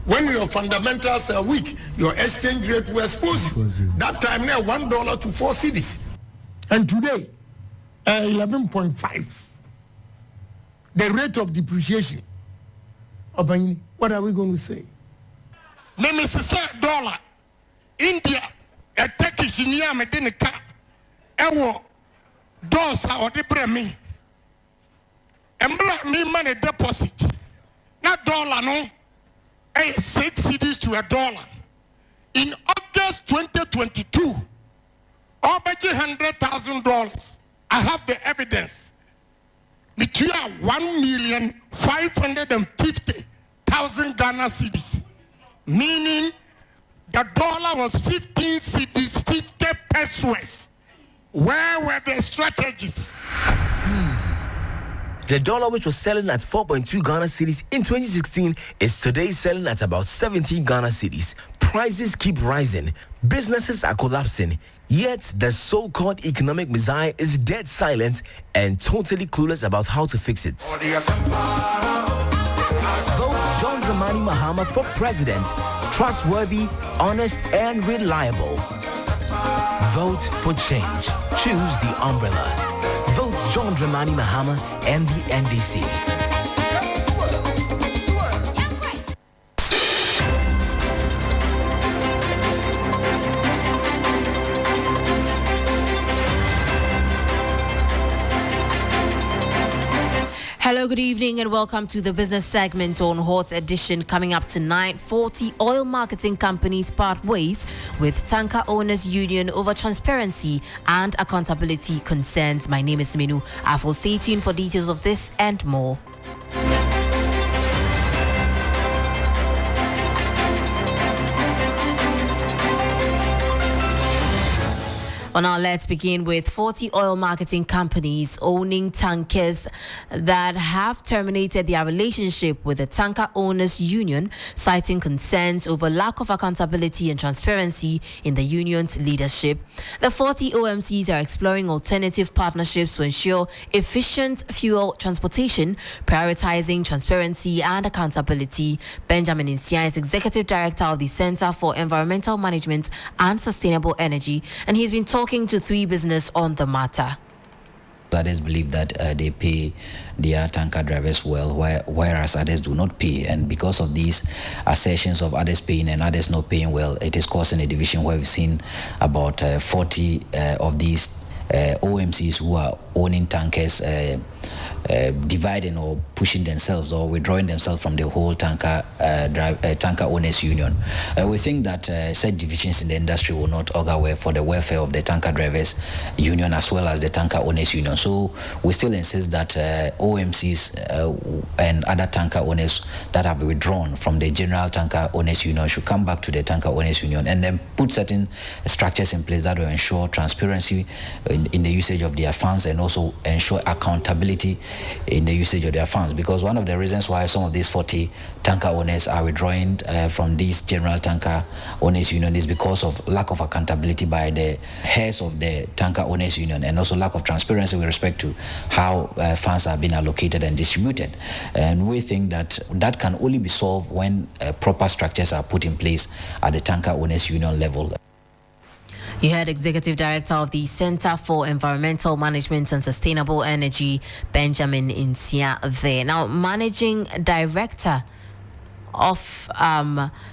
when your fundamentals are weak, your exchange rate will expose you. That time now, $1 to 4 cedis. And today, 11.5. The rate of depreciation. What are we going to say? $1. India, a Turkish near Medinica, ewo doors are the bremi. And black me money deposit. Not dollar, no. 6 cedis to $1. In August 2022, over $100,000. I have the evidence. Between 1,550,000 Ghana cedis, meaning the dollar was 15 cedis, 50 pesos. Where were the strategies? The dollar, which was selling at 4.2 Ghana cedis in 2016, is today selling at about 17 Ghana cedis. Prices keep rising. Businesses are collapsing. Yet the so-called economic messiah is dead silent and totally clueless about how to fix it. Vote John Dramani Mahama for president. Trustworthy, honest, and reliable. Vote for change. Choose the umbrella. Vote John Dramani Mahama and the NDC. Hello, good evening, and welcome to the business segment on Hot Edition. Coming up tonight, 40 oil marketing companies part ways with Tanker Owners Union over transparency and accountability concerns. My name is Minu. Afro, stay tuned for details of this and more. Well, now let's begin with 40 oil marketing companies owning tankers that have terminated their relationship with the Tanker Owners Union, citing concerns over lack of accountability and transparency in the union's leadership. The 40 OMCs are exploring alternative partnerships to ensure efficient fuel transportation, prioritizing transparency and accountability. Benjamin Insia is Executive Director of the Center for Environmental Management and Sustainable Energy, and he's been talking to 3 Business on the matter. Others believe that they pay their tanker drivers well, whereas others do not pay. And because of these assertions of others paying and others not paying well, it is causing a division where we've seen about 40 of these OMCs who are owning tankers dividing or pushing themselves or withdrawing themselves from the whole tanker owners union. We think that said divisions in the industry will not augur well for the welfare of the tanker drivers union as well as the tanker owners union. So we still insist that OMCs and other tanker owners that have withdrawn from the general tanker owners union should come back to the tanker owners union and then put certain structures in place that will ensure transparency in the usage of their funds and also ensure accountability in the usage of their funds, because one of the reasons why some of these 40 tanker owners are withdrawing from this general tanker owners union is because of lack of accountability by the heads of the tanker owners union and also lack of transparency with respect to how funds are being allocated and distributed. And we think that that can only be solved when proper structures are put in place at the tanker owners union level. You heard Executive Director of the Center for Environmental Management and Sustainable Energy, Benjamin Insia there. Now, Managing Director of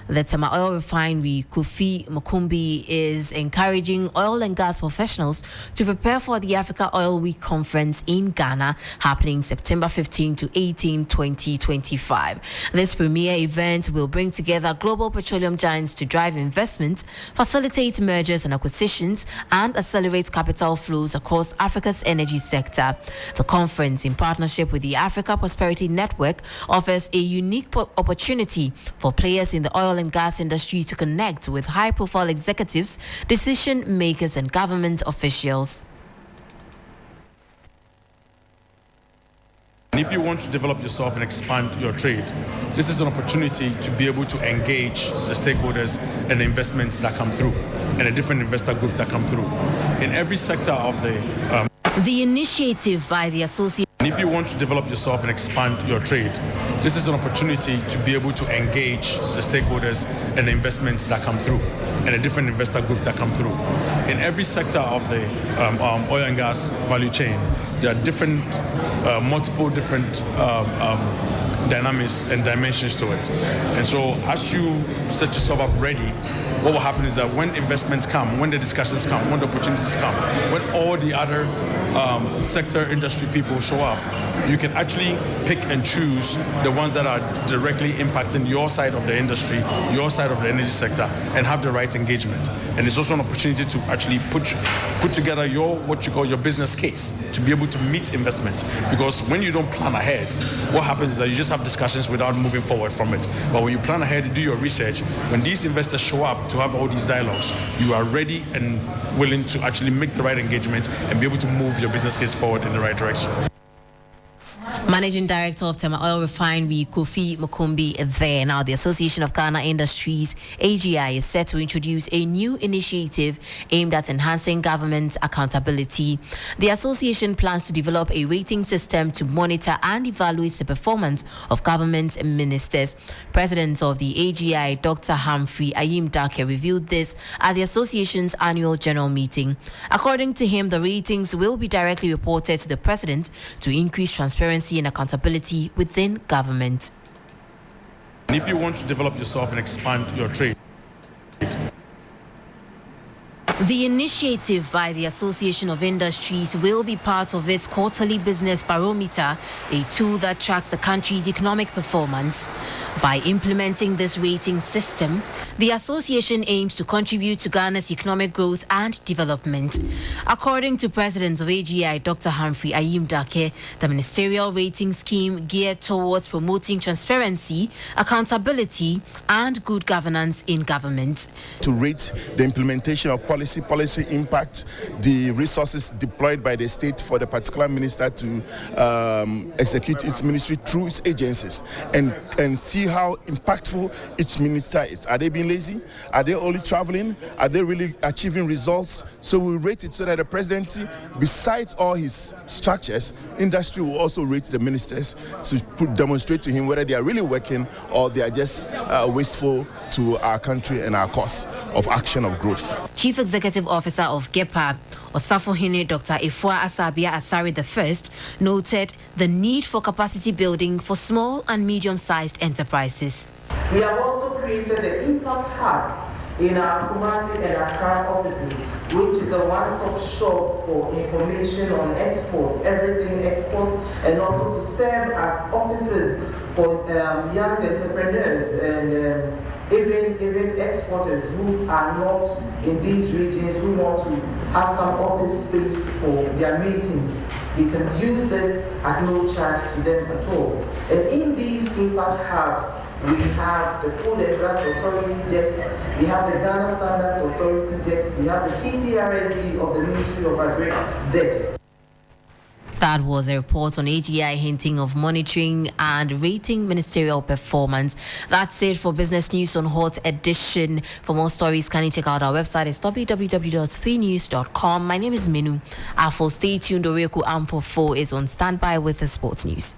the Tema Oil Refinery, Kofi Mukumbi, is encouraging oil and gas professionals to prepare for the Africa Oil Week conference in Ghana, happening September 15 to 18, 2025. This premier event will bring together global petroleum giants to drive investments, facilitate mergers and acquisitions, and accelerate capital flows across Africa's energy sector. The conference, in partnership with the Africa Prosperity Network, offers a unique opportunity for players in the oil and gas industry to connect with high-profile executives, decision makers, and government officials. And if you want to develop yourself and expand your trade, this is an opportunity to be able to engage the stakeholders and the investments that come through and the different investor groups that come through in every sector of the initiative by the association. And if you want to develop yourself and expand your trade, this is an opportunity to be able to engage the stakeholders and the investments that come through and the different investor groups that come through in every sector of the oil and gas value chain. There are different, multiple different dynamics and dimensions to it. And so as you set yourself up ready, what will happen is that when investments come, when the discussions come, when the opportunities come, when all the other sector industry people show up, you can actually pick and choose the ones that are directly impacting your side of the industry, your side of the energy sector, and have the right engagement. And it's also an opportunity to actually put together what you call your business case to be able to meet investment. Because when you don't plan ahead, what happens is that you just have discussions without moving forward from it. But when you plan ahead, you do your research, when these investors show up to have all these dialogues, you are ready and willing to actually make the right engagement and be able to move your business case forward in the right direction. Managing Director of Tema Oil Refinery, Kofi Mukumbi, there. Now, the Association of Ghana Industries, AGI, is set to introduce a new initiative aimed at enhancing government accountability. The association plans to develop a rating system to monitor and evaluate the performance of government ministers. President of the AGI, Dr. Humphrey Ayim-Dake, revealed this at the association's annual general meeting. According to him, the ratings will be directly reported to the president to increase transparency and accountability within government. And if you want to develop yourself and expand your trade, The initiative by the Association of Industries will be part of its quarterly business barometer, a tool that tracks the country's economic performance. By implementing this rating system, the association aims to contribute to Ghana's economic growth and development. According to President of AGI, Dr. Humphrey Ayim-Dake, the ministerial rating scheme geared towards promoting transparency, accountability, and good governance in government. To rate the implementation of policy impact, the resources deployed by the state for the particular minister to execute its ministry through its agencies, and see how impactful each minister is. Are they being lazy? Are they only traveling? Are they really achieving results? So we rate it so that the presidency, besides all his structures, industry will also rate the ministers to demonstrate to him whether they are really working or they are just wasteful to our country and our cause of action of growth. Chief Executive Officer of GEPA, Osafohene Dr. Efua Asabia Asari I, noted the need for capacity building for small and medium-sized enterprises. We have also created the Impact Hub in our Kumasi and Accra offices, which is a one-stop shop for information on exports, everything exports, and also to serve as offices for young entrepreneurs and even exporters who are not in these regions, who want to have some office space for their meetings. You can use this at no charge to them at all. And in these impact hubs, we have the Food and Drugs Authority desk, we have the Ghana Standards Authority desk, we have the PPRSD of the Ministry of Agri desk. That was a report on AGI hinting of monitoring and rating ministerial performance. That's it for Business News on Hot Edition. For more stories, can you check out our website? It's www.3news.com. My name is Minu. Afo, stay tuned. Oreku Ampo 4 is on standby with the sports news.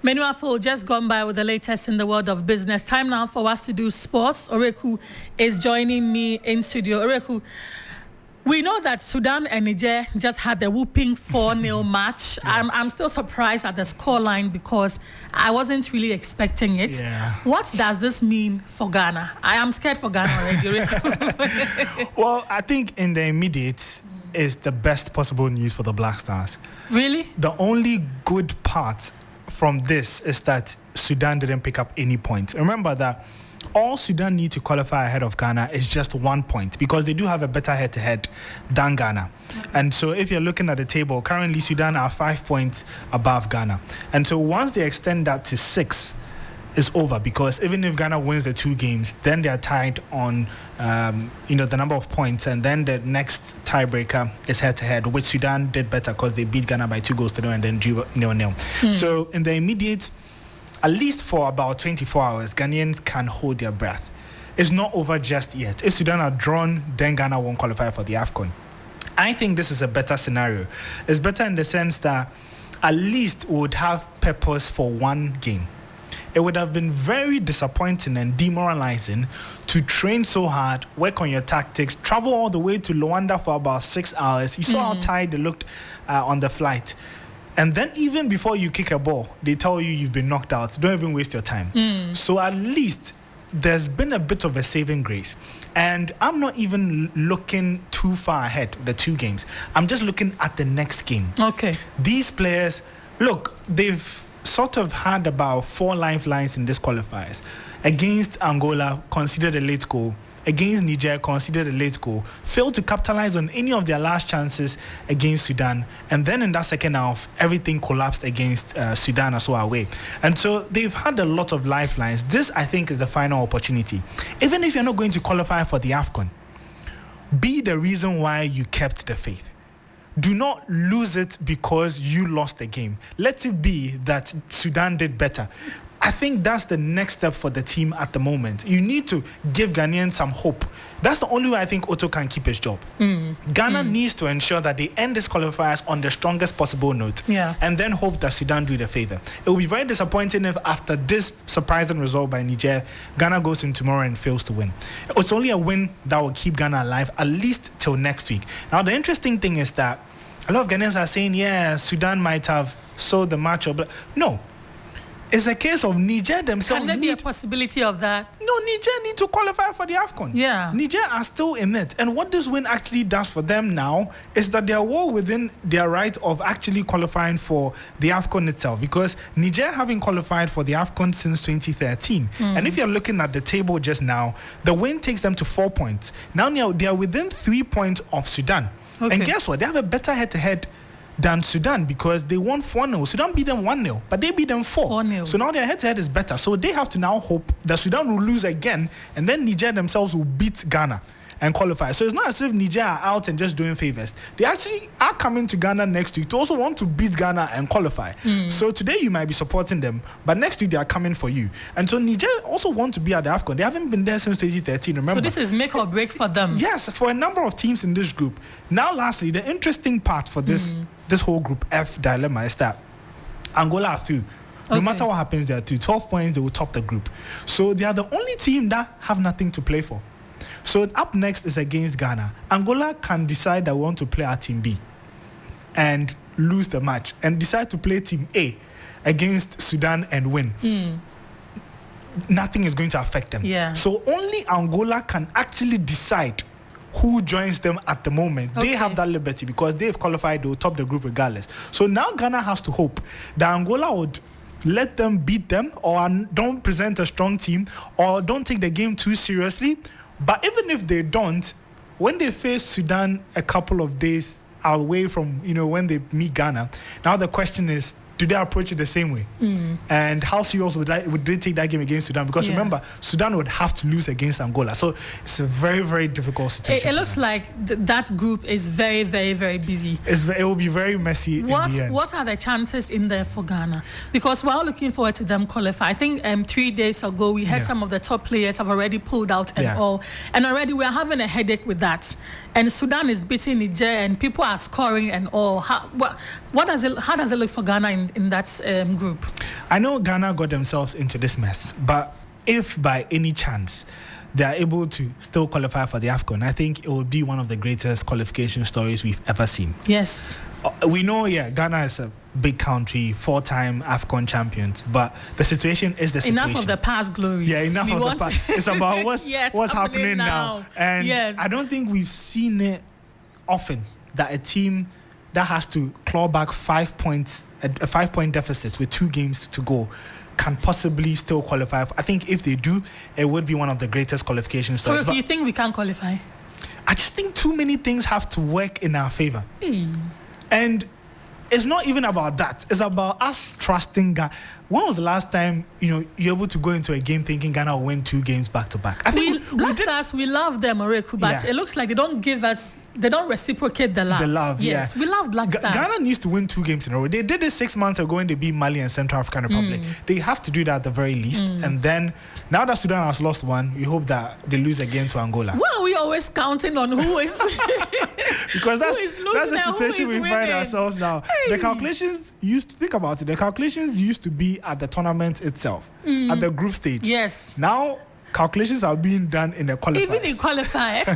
Meanwhile, just gone by with the latest in the world of business. Time now for us to do sports. Oreku is joining me in studio. Oreku, we know that Sudan and Niger just had the whooping 4-0 match. Yes. I'm still surprised at the scoreline because I wasn't really expecting it. Yeah. What does this mean for Ghana? I am scared for Ghana already, Oreku. Well, I think in the immediate is the best possible news for the Black Stars. Really? The only good part from this is that Sudan didn't pick up any points. Remember that all Sudan need to qualify ahead of Ghana is just 1 point because they do have a better head-to-head than Ghana. And so if you're looking at the table, currently Sudan are 5 points above Ghana. And so once they extend that to 6, it's over because even if Ghana wins the 2 games, then they are tied on the number of points, and then the next tiebreaker is head-to-head, which Sudan did better because they beat Ghana by 2-0 and then drew 0-0. So in the immediate, at least for about 24 hours, Ghanaians can hold their breath. It's not over just yet. If Sudan are drawn, then Ghana won't qualify for the AFCON. I think this is a better scenario. It's better in the sense that at least we would have purpose for one game. It would have been very disappointing and demoralizing to train so hard, work on your tactics, travel all the way to Luanda for about 6 hours. You saw how tired they looked on the flight. And then even before you kick a ball, they tell you you've been knocked out. Don't even waste your time. So at least there's been a bit of a saving grace. And I'm not even looking too far ahead with the 2 games. I'm just looking at the next game. Okay. These players, look, they've sort of had about 4 lifelines in this qualifiers. Against Angola, considered a late goal. Against Niger, considered a late goal. Failed to capitalize on any of their last chances against Sudan. And then in that second half, everything collapsed against Sudan as well away. And so they've had a lot of lifelines. This, I think, is the final opportunity. Even if you're not going to qualify for the AFCON, be the reason why you kept the faith. Do not lose it because you lost the game. Let it be that Sudan did better. I think that's the next step for the team at the moment. You need to give Ghanaians some hope. That's the only way I think Otto can keep his job. Ghana needs to ensure that they end this qualifiers on the strongest possible note, and then hope that Sudan do the favor. It will be very disappointing if after this surprising result by Niger, Ghana goes in tomorrow and fails to win. It's only a win that will keep Ghana alive at least till next week. Now, the interesting thing is that a lot of Ghanaians are saying, Sudan might have sold the match, but no. It's a case of Niger themselves. Can there be a possibility of that? No, Niger need to qualify for the AFCON. Yeah. Niger are still in it. And what this win actually does for them now is that they are well within their right of actually qualifying for the AFCON itself. Because Niger having qualified for the AFCON since 2013. And if you're looking at the table just now, the win takes them to 4 points. Now they are within 3 points of Sudan. Okay. And guess what? They have a better head-to-head than Sudan because they won 4-0. Sudan beat them 1-0, but they beat them 4-0. So now their head-to-head is better. So they have to now hope that Sudan will lose again, and then Niger themselves will beat Ghana and qualify. So it's not as if Niger are out and just doing favors. They actually are coming to Ghana next week to also want to beat Ghana and qualify. So today you might be supporting them, but next week they are coming for you. And so Niger also want to be at the AFCON. They haven't been there since 2013, remember? So this is make or break for them. Yes, for a number of teams in this group. Now lastly, the interesting part for this whole Group F dilemma is that Angola are through. No matter what happens, they are through. 12 points, they will top the group. So they are the only team that have nothing to play for. So up next is against Ghana. Angola can decide that we want to play our Team B and lose the match and decide to play Team A against Sudan and win. Nothing is going to affect them. So only Angola can actually decide who joins them at the moment. They have that liberty because they've qualified, they'll top the group regardless. So now Ghana has to hope that Angola would let them beat them or don't present a strong team or don't take the game too seriously. But even if they don't, when they face Sudan a couple of days away from, when they meet Ghana, now the question is, do they approach it the same way? And how serious would they take that game against Sudan? Because remember, Sudan would have to lose against Angola. So it's a very, very difficult situation. It looks like that group is very, very, very busy. It will be very messy in the end. What are the chances in there for Ghana? Because we're all looking forward to them qualify. I think 3 days ago, we had some of the top players have already pulled out and all. And already we're having a headache with that. And Sudan is beating Niger and people are scoring and all. How does it look for Ghana in that group? I know Ghana got themselves into this mess, but if by any chance they are able to still qualify for the AFCON, I think it will be one of the greatest qualification stories we've ever seen. Yes. We know, Ghana is a big country, 4-time AFCON champions, but the situation is the situation. Enough of the past glories. Enough of the past. It's about what's happening now. And I don't think we've seen it often that a team that has to claw back 5 points, a 5-point deficit with 2 games to go, can possibly still qualify. I think if they do, it would be one of the greatest qualification stories. So if you think we can qualify? I just think too many things have to work in our favor. And it's not even about that. It's about us trusting Ghana. When was the last time you're able to go into a game thinking Ghana will win 2 games back to back? I think Black Stars, we love them, Oreku, but it looks like they don't reciprocate the love. The love, yes, we love Black Stars. Ghana needs to win 2 games in a row. They did this 6 months ago when they beat Mali and Central African Republic. They have to do that at the very least. And then now that Sudan has lost one, we hope that they lose again to Angola. Why are we always counting on who is because that's the situation we find ourselves now. The calculations think about it. The calculations used to be at the tournament itself, at the group stage. Yes. Now calculations are being done in the qualifiers. Even in qualifiers.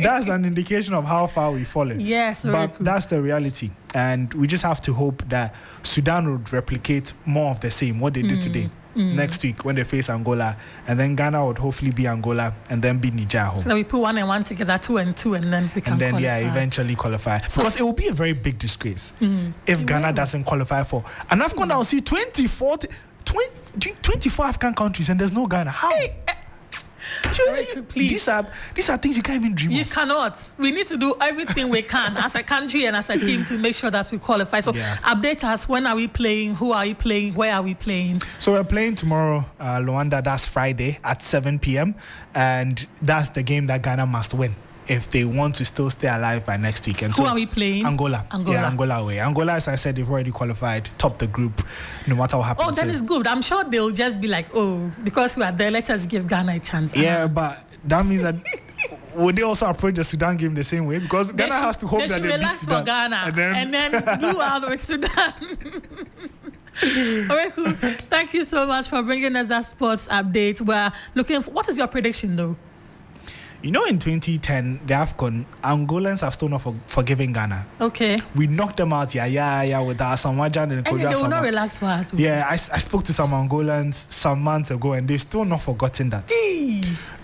That's an indication of how far we've fallen. Yes, but that's the reality. And we just have to hope that Sudan would replicate more of the same, what they did today. Next week when they face Angola, and then Ghana would hopefully be Angola and then be Niger home. So we put 1 and 1 together, 2 and 2, and then we can qualify. Eventually qualify. Because it will be a very big disgrace if Ghana doesn't qualify for an AFCON. I'll see 24 African countries and there's no Ghana. How? These are things you can't even dream of. You cannot. We need to do everything we can as a country and as a team to make sure that we qualify. So update us. When are we playing? Who are we playing? Where are we playing? So we're playing tomorrow, Luanda. That's Friday at 7 p.m. And that's the game that Ghana must win if they want to still stay alive by next week. And who are we playing? Angola. Yeah, Angola away. Angola, as I said, they've already qualified, top the group, no matter what happens. Oh, that is good. I'm sure they'll just be like, oh, because we are there, let us give Ghana a chance. Yeah, but that means that would they also approach the Sudan game the same way? Because Ghana has to hope that they beat Sudan. For Ghana and then do out with Sudan. All right, cool. Thank you so much for bringing us that sports update. We're looking for, what is your prediction though? You know, in 2010, the AFCON, Angolans have still not forgiven Ghana. Okay. We knocked them out, with our Samajan and they will not relax for us. Yeah, I spoke to some Angolans some months ago, and they've still not forgotten that.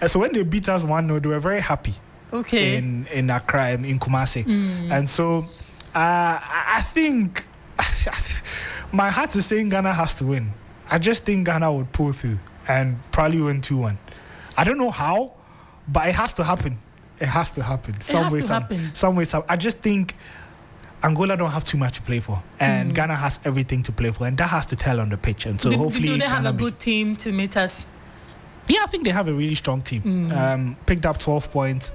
So when they beat us 1-0, they were very happy. Okay. In Accra, in Kumasi. And so I think my heart is saying Ghana has to win. I just think Ghana would pull through and probably win 2-1. I don't know how, but it has to happen. It has to happen. Some way. I just think Angola don't have too much to play for, and Ghana has everything to play for, and that has to tell on the pitch. And so hopefully, do they have a good team to meet us? Yeah, I think they have a really strong team. Picked up 12 points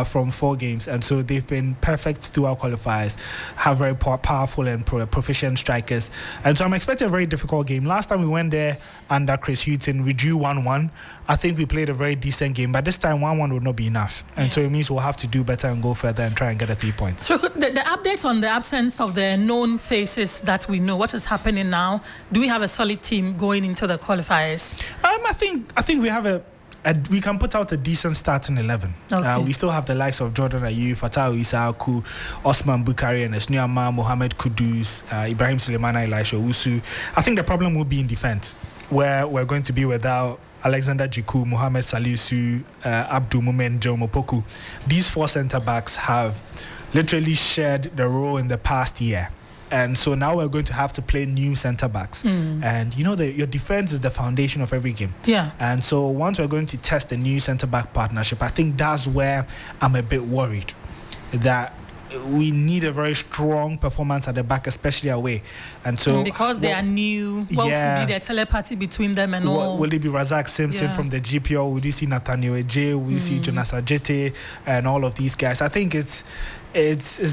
from 4 games, and so they've been perfect throughout qualifiers, have very powerful and proficient strikers. And so I'm expecting a very difficult game. Last time we went there under Chris Hughton, we drew 1-1. I think we played a very decent game, but this time 1-1 would not be enough. And so it means we'll have to do better and go further and try and get a 3 points. So the update on the absence of the known faces that we know, what is happening now? Do we have a solid team going into the qualifiers? I think we have we can put out a decent starting 11. Okay. We still have the likes of Jordan Ayew, Fatah Isaaku, Osman Bukari, and Esniama, Mohamed Kudus, Ibrahim Suleimana, Elisha Usu. I think the problem will be in defense, where we're going to be without Alexander Jiku, Mohamed Salisu, Abdul Mumen, Jomo Poku. These 4 centre-backs have literally shared the role in the past year. And so now we're going to have to play new centre-backs. And you know, your defence is the foundation of every game. Yeah. And so once we're going to test the new centre-back partnership, I think that's where I'm a bit worried that we need a very strong performance at the back, especially away. And so because they are new, what will be the telepathy between them and all? Will it be Razak Simpson from the GPO? Will you see Nathaniel Eje? Will you see Jonas Ajete and all of these guys? I think it's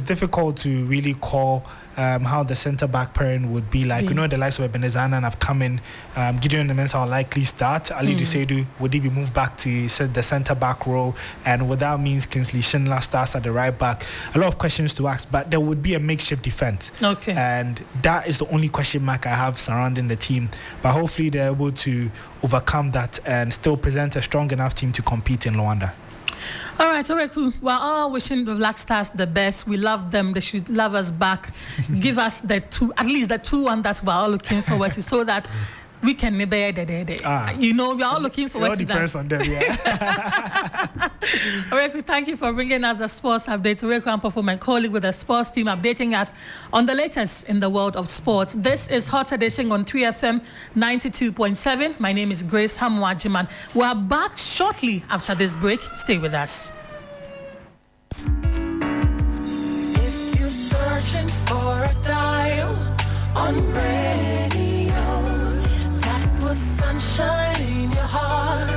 difficult to really call how the centre-back pairing would be like. You know, the likes of Ebenezer Annan have come in. Gideon Mensah will likely start. Ali Dusedu, would he be moved back to the centre-back role? And would that means Kingsley Schindler starts at the right back? A lot of questions to ask, but there would be a makeshift defence. Okay. And that is the only question mark I have surrounding the team. But hopefully they're able to overcome that and still present a strong enough team to compete in Luanda. All right, so we're all wishing the Black Stars the best. We love them. They should love us back. Give us at least the 2-1 that we're all looking forward to, so that we can maybe you know, we're all looking forward to that. It all depends on them, yeah. All right, thank you for bringing us a sports update. Welcome for my colleague with the sports team, updating us on the latest in the world of sports. This is Hot Edition on 3FM 92.7. My name is Grace Hammoah Agyemang. We're back shortly after this break. Stay with us. If you're searching for a dial on radio, sunshine in your heart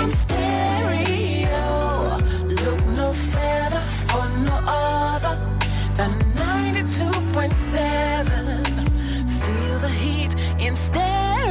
in stereo. Look no further for no other than 92.7. Feel the heat in stereo.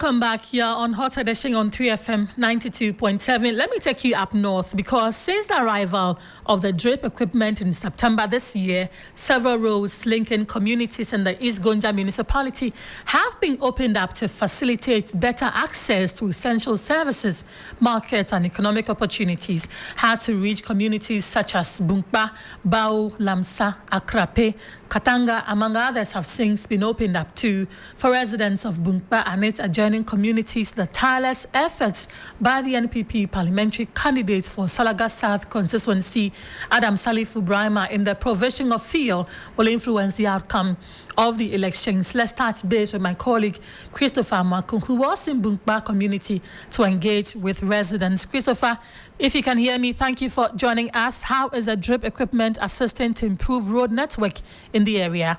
Welcome back here on Hot Edition on 3FM 92.7. Let me take you up north because since the arrival of the drip equipment in September this year, several roads linking communities in the East Gonja municipality have been opened up to facilitate better access to essential services, markets and economic opportunities. How to reach communities such as Bunkpa, Bau, Lamsa, Akrape, Katanga, among others, have since been opened up to. For residents of Bunkpa and its adjoining communities, the tireless efforts by the NPP parliamentary candidates for Salaga South constituency, Adam Salifu Brahima, in the provision of fuel will influence the outcome of the elections. Let's touch base with my colleague Christopher Makun, who was in Bunkpa community to engage with residents. Christopher, if you can hear me, thank you for joining us. How is the drip equipment assisting to improve road network in the area?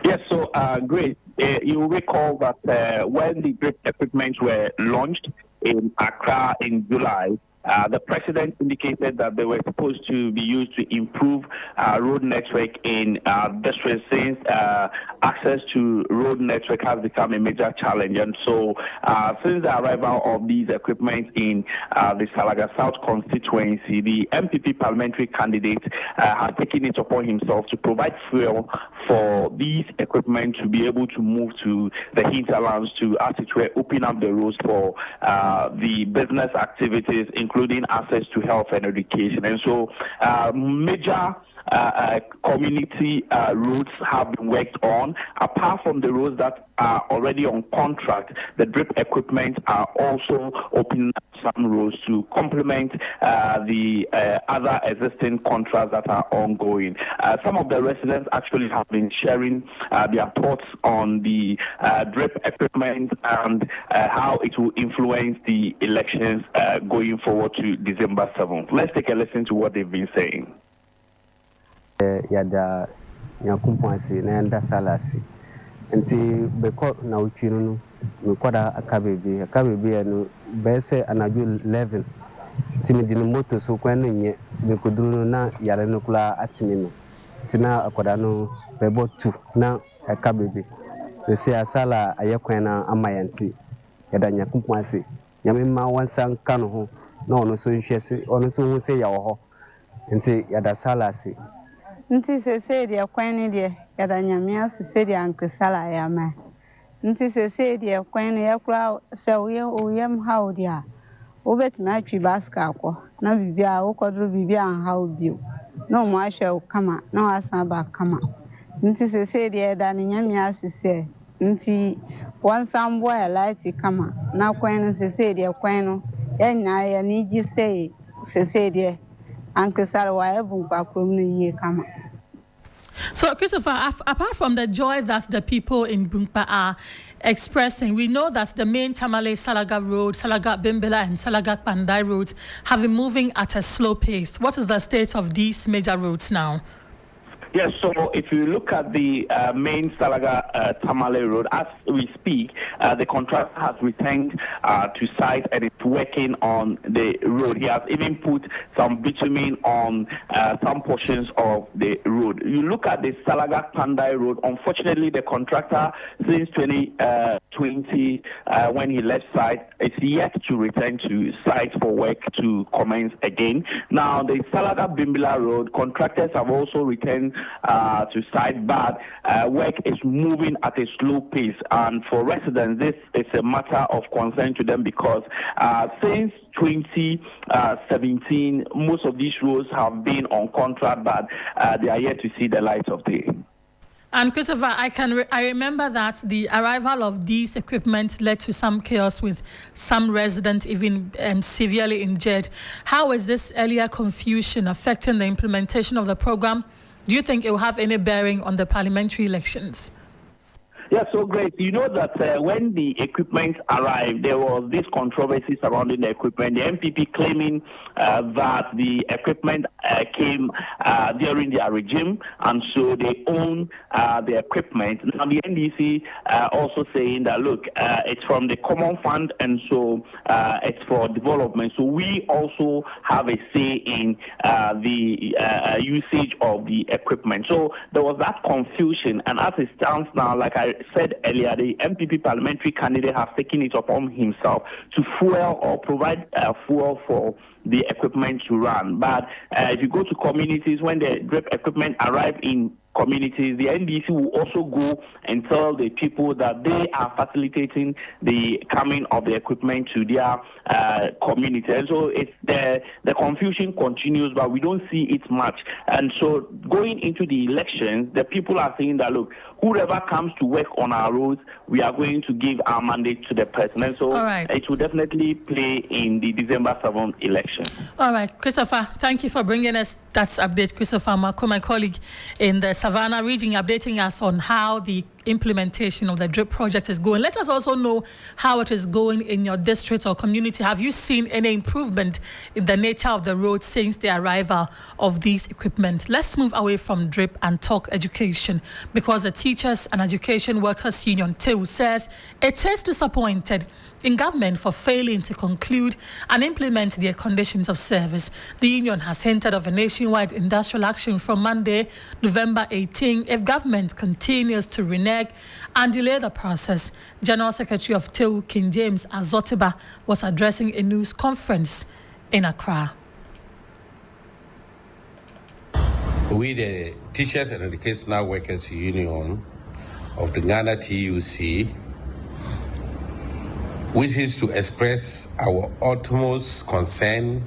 Yes, so great. You will recall that when the drip equipment were launched in Accra in July, the president indicated that they were supposed to be used to improve road network in districts since access to road network has become a major challenge. And so since the arrival of these equipment in the Salaga South constituency, the MPP parliamentary candidate has taken it upon himself to provide fuel for these equipment to be able to move to the hinterlands to, as it were, open up the roads for the business activities, including access to health and education. And so major community roads have been worked on. Apart from the roads that are already on contract, the drip equipment are also opening up some roads to complement the other existing contracts that are ongoing. Some of the residents actually have been sharing their thoughts on the drip equipment and how it will influence the elections going forward to December 7th. Let's take a listen to what they've been saying. Yada nyakumpansi na enda salasi nti beko na uchinu no mekwada akabebi anu bese anaju 11 timi dinu moto so kwanu nye timi kuduru na yare no kula atimi no tina akwada no bebo 2 na akabebi bese asala ayekwana amayanti yada nyakumpansi nyamema wansan kanu ho na ono so nhwese ono so hu se yawo ho nti yada salasi nti se dia kwani dia yada nyamia se dia ankesala ya ma nti se dia kwani ya kura se oyem haudia obet na twi baska akọ na bibia okodru bibia an haubio no mo ahwe kama na wasan ba kama nti se dia da nyamia se nti wansan boy light kama na kwani se dia kwani ya nya ya ni ji se dia ankesala wa ebu bakrom no ye kama. So, Christopher, apart from the joy that the people in Bunkpa are expressing, we know that the main Tamale-Salaga Road, Salaga-Bimbila and Salaga-Pandai roads have been moving at a slow pace. What is the state of these major roads now? Yes, so if you look at the main Salaga Tamale Road, as we speak, the contractor has returned to site and it's working on the road. He has even put some bitumen on some portions of the road. You look at the Salaga Pandai Road, unfortunately, the contractor since 2020, when he left site, is yet to return to site for work to commence again. Now, the Salaga Bimbila Road, contractors have also returned to site, but work is moving at a slow pace, and for residents this is a matter of concern to them because since 2017 most of these roads have been on contract, but they are yet to see the light of day. And Christopher, I remember that the arrival of these equipment led to some chaos with some residents even severely injured. How is this earlier confusion affecting the implementation of the program? Do you think it will have any bearing on the parliamentary elections? Yeah, so great. You know that when the equipment arrived, there was this controversy surrounding the equipment. The MPP claiming that the equipment came during their regime, and so they own the equipment. Now, the NDC also saying that, look, it's from the common fund, and so it's for development. So we also have a say in the usage of the equipment. So there was that confusion, and as it stands now, like I said earlier, the MPP parliamentary candidate has taken it upon himself to fuel or provide fuel for the equipment to run. But if you go to communities, when the drip equipment arrive in communities, the NDC will also go and tell the people that they are facilitating the coming of the equipment to their community. And so it's the confusion continues, but we don't see it much. And so going into the elections, the people are saying that, look, whoever comes to work on our roads, we are going to give our mandate to the person. And so it will definitely play in the December 7th election. All right, Christopher, thank you for bringing us that update. Christopher Marco, my colleague in the Savannah region, updating us on how the implementation of the DRIP project is going. Let us also know how it is going in your district or community. Have you seen any improvement in the nature of the road since the arrival of these equipment? Let's move away from DRIP and talk education, because the Teachers and Education Workers Union, TEU, says it is disappointed in government for failing to conclude and implement their conditions of service. The union has hinted of a nationwide industrial action from Monday, November 18, if government continues to renege and delay the process. General Secretary of TEU, King James Azotiba, was addressing a news conference in Accra. We, the Teachers and Educational Workers Union of the Ghana TUC, wishes to express our utmost concern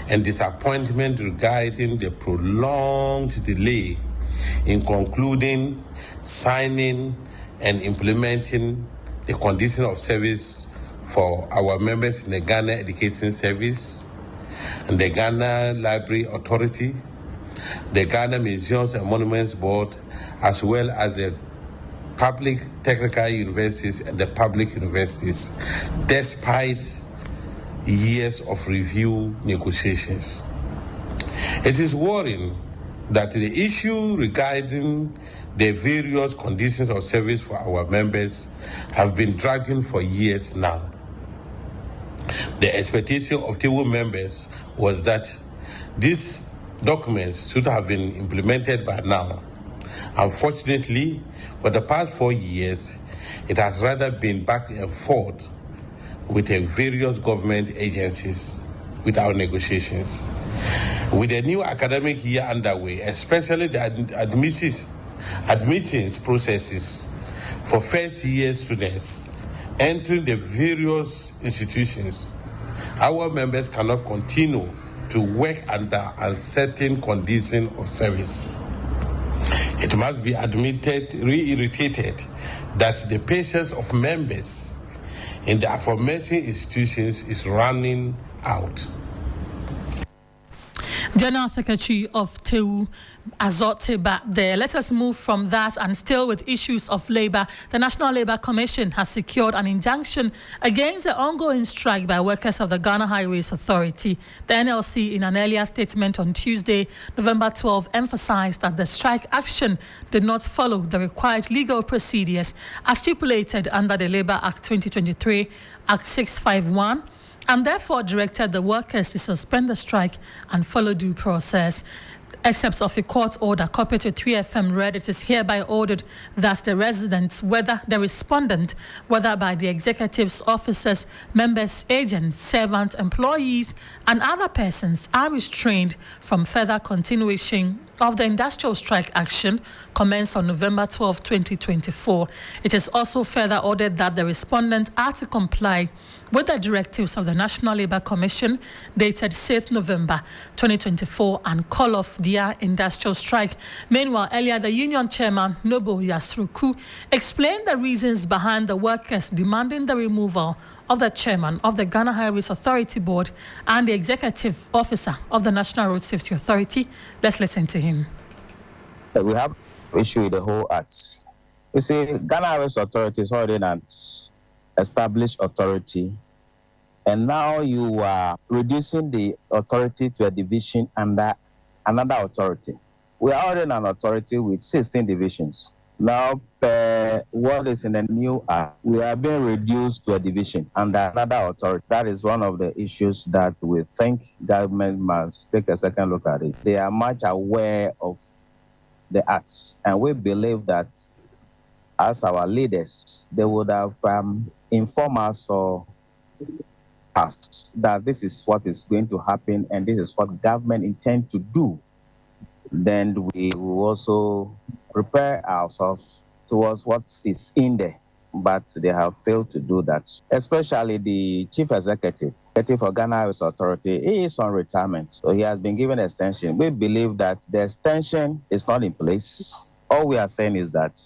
and disappointment regarding the prolonged delay in concluding, signing, and implementing the condition of service for our members in the Ghana Education Service, and the Ghana Library Authority, the Ghana Museums and Monuments Board, as well as the public technical universities and the public universities, despite years of review negotiations. It is worrying that the issue regarding the various conditions of service for our members have been dragging for years now. The expectation of TEU members was that these documents should have been implemented by now. Unfortunately, for the past 4 years, it has rather been back and forth with the various government agencies with our negotiations. With the new academic year underway, especially the admissions processes for first-year students entering the various institutions, our members cannot continue to work under uncertain conditions of service. It must be reiterated that the patience of members in the aforementioned institutions is running out. General Secretary of TEU, Azotiba there. Let us move from that, and still with issues of labour. The National Labour Commission has secured an injunction against the ongoing strike by workers of the Ghana Highways Authority. The NLC, in an earlier statement on Tuesday, November 12, emphasised that the strike action did not follow the required legal procedures as stipulated under the Labour Act 2023, Act 651, and therefore directed the workers to suspend the strike and follow due process. Excerpts of a court order copied to 3FM read, it is hereby ordered that the residents, whether the respondent, whether by the executives, officers, members, agents, servants, employees, and other persons are restrained from further continuation of the industrial strike action commenced on November 12, 2024. It is also further ordered that the respondent are to comply with the directives of the National Labour Commission dated 6th November 2024 and call off their industrial strike. Meanwhile, earlier the union chairman, Nobo Yasruku, explained the reasons behind the workers demanding the removal of the chairman of the Ghana Highways Authority Board and the executive officer of the National Road Safety Authority. Let's listen to him. We have issue with the whole act. You see, Ghana Highways Authority is already an established authority, and now you are reducing the authority to a division under another authority. We are already an authority with 16 divisions. Now, what is in the new act, we are being reduced to a division under another authority. That is one of the issues that we think government must take a second look at it. They are much aware of the acts, and we believe that as our leaders, they would have informed us or us that this is what is going to happen and this is what government intend to do. Then we will also prepare ourselves towards what is in there. But they have failed to do that, especially the chief executive for Ghana Highways Authority. He is on retirement, so he has been given extension. We believe that the extension is not in place. All we are saying is that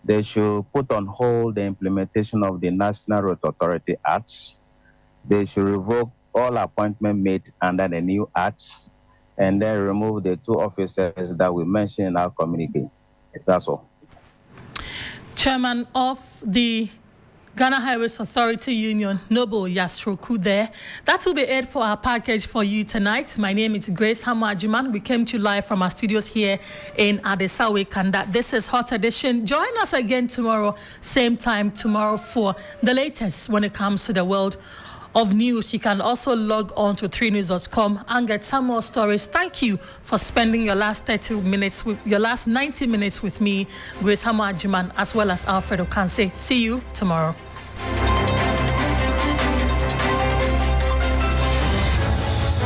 they should put on hold the implementation of the National Roads Authority Act. They should revoke all appointments made under the new act, and then remove the 2 officers that we mentioned in our communique. That's all. Chairman of the Ghana Highways Authority Union, Noble Yasroku there. That will be it for our package for you tonight. My name is Grace Hammoah Agyemang. We came to you live from our studios here in Adesawe, Kanda. This is Hot Edition. Join us again tomorrow, same time tomorrow for the latest when it comes to the world of news. You can also log on to 3news.com and get some more stories. Thank you for spending your last 90 minutes with me, Grace Hammoah Agyemang, as well as Alfred Ocansey. See you tomorrow.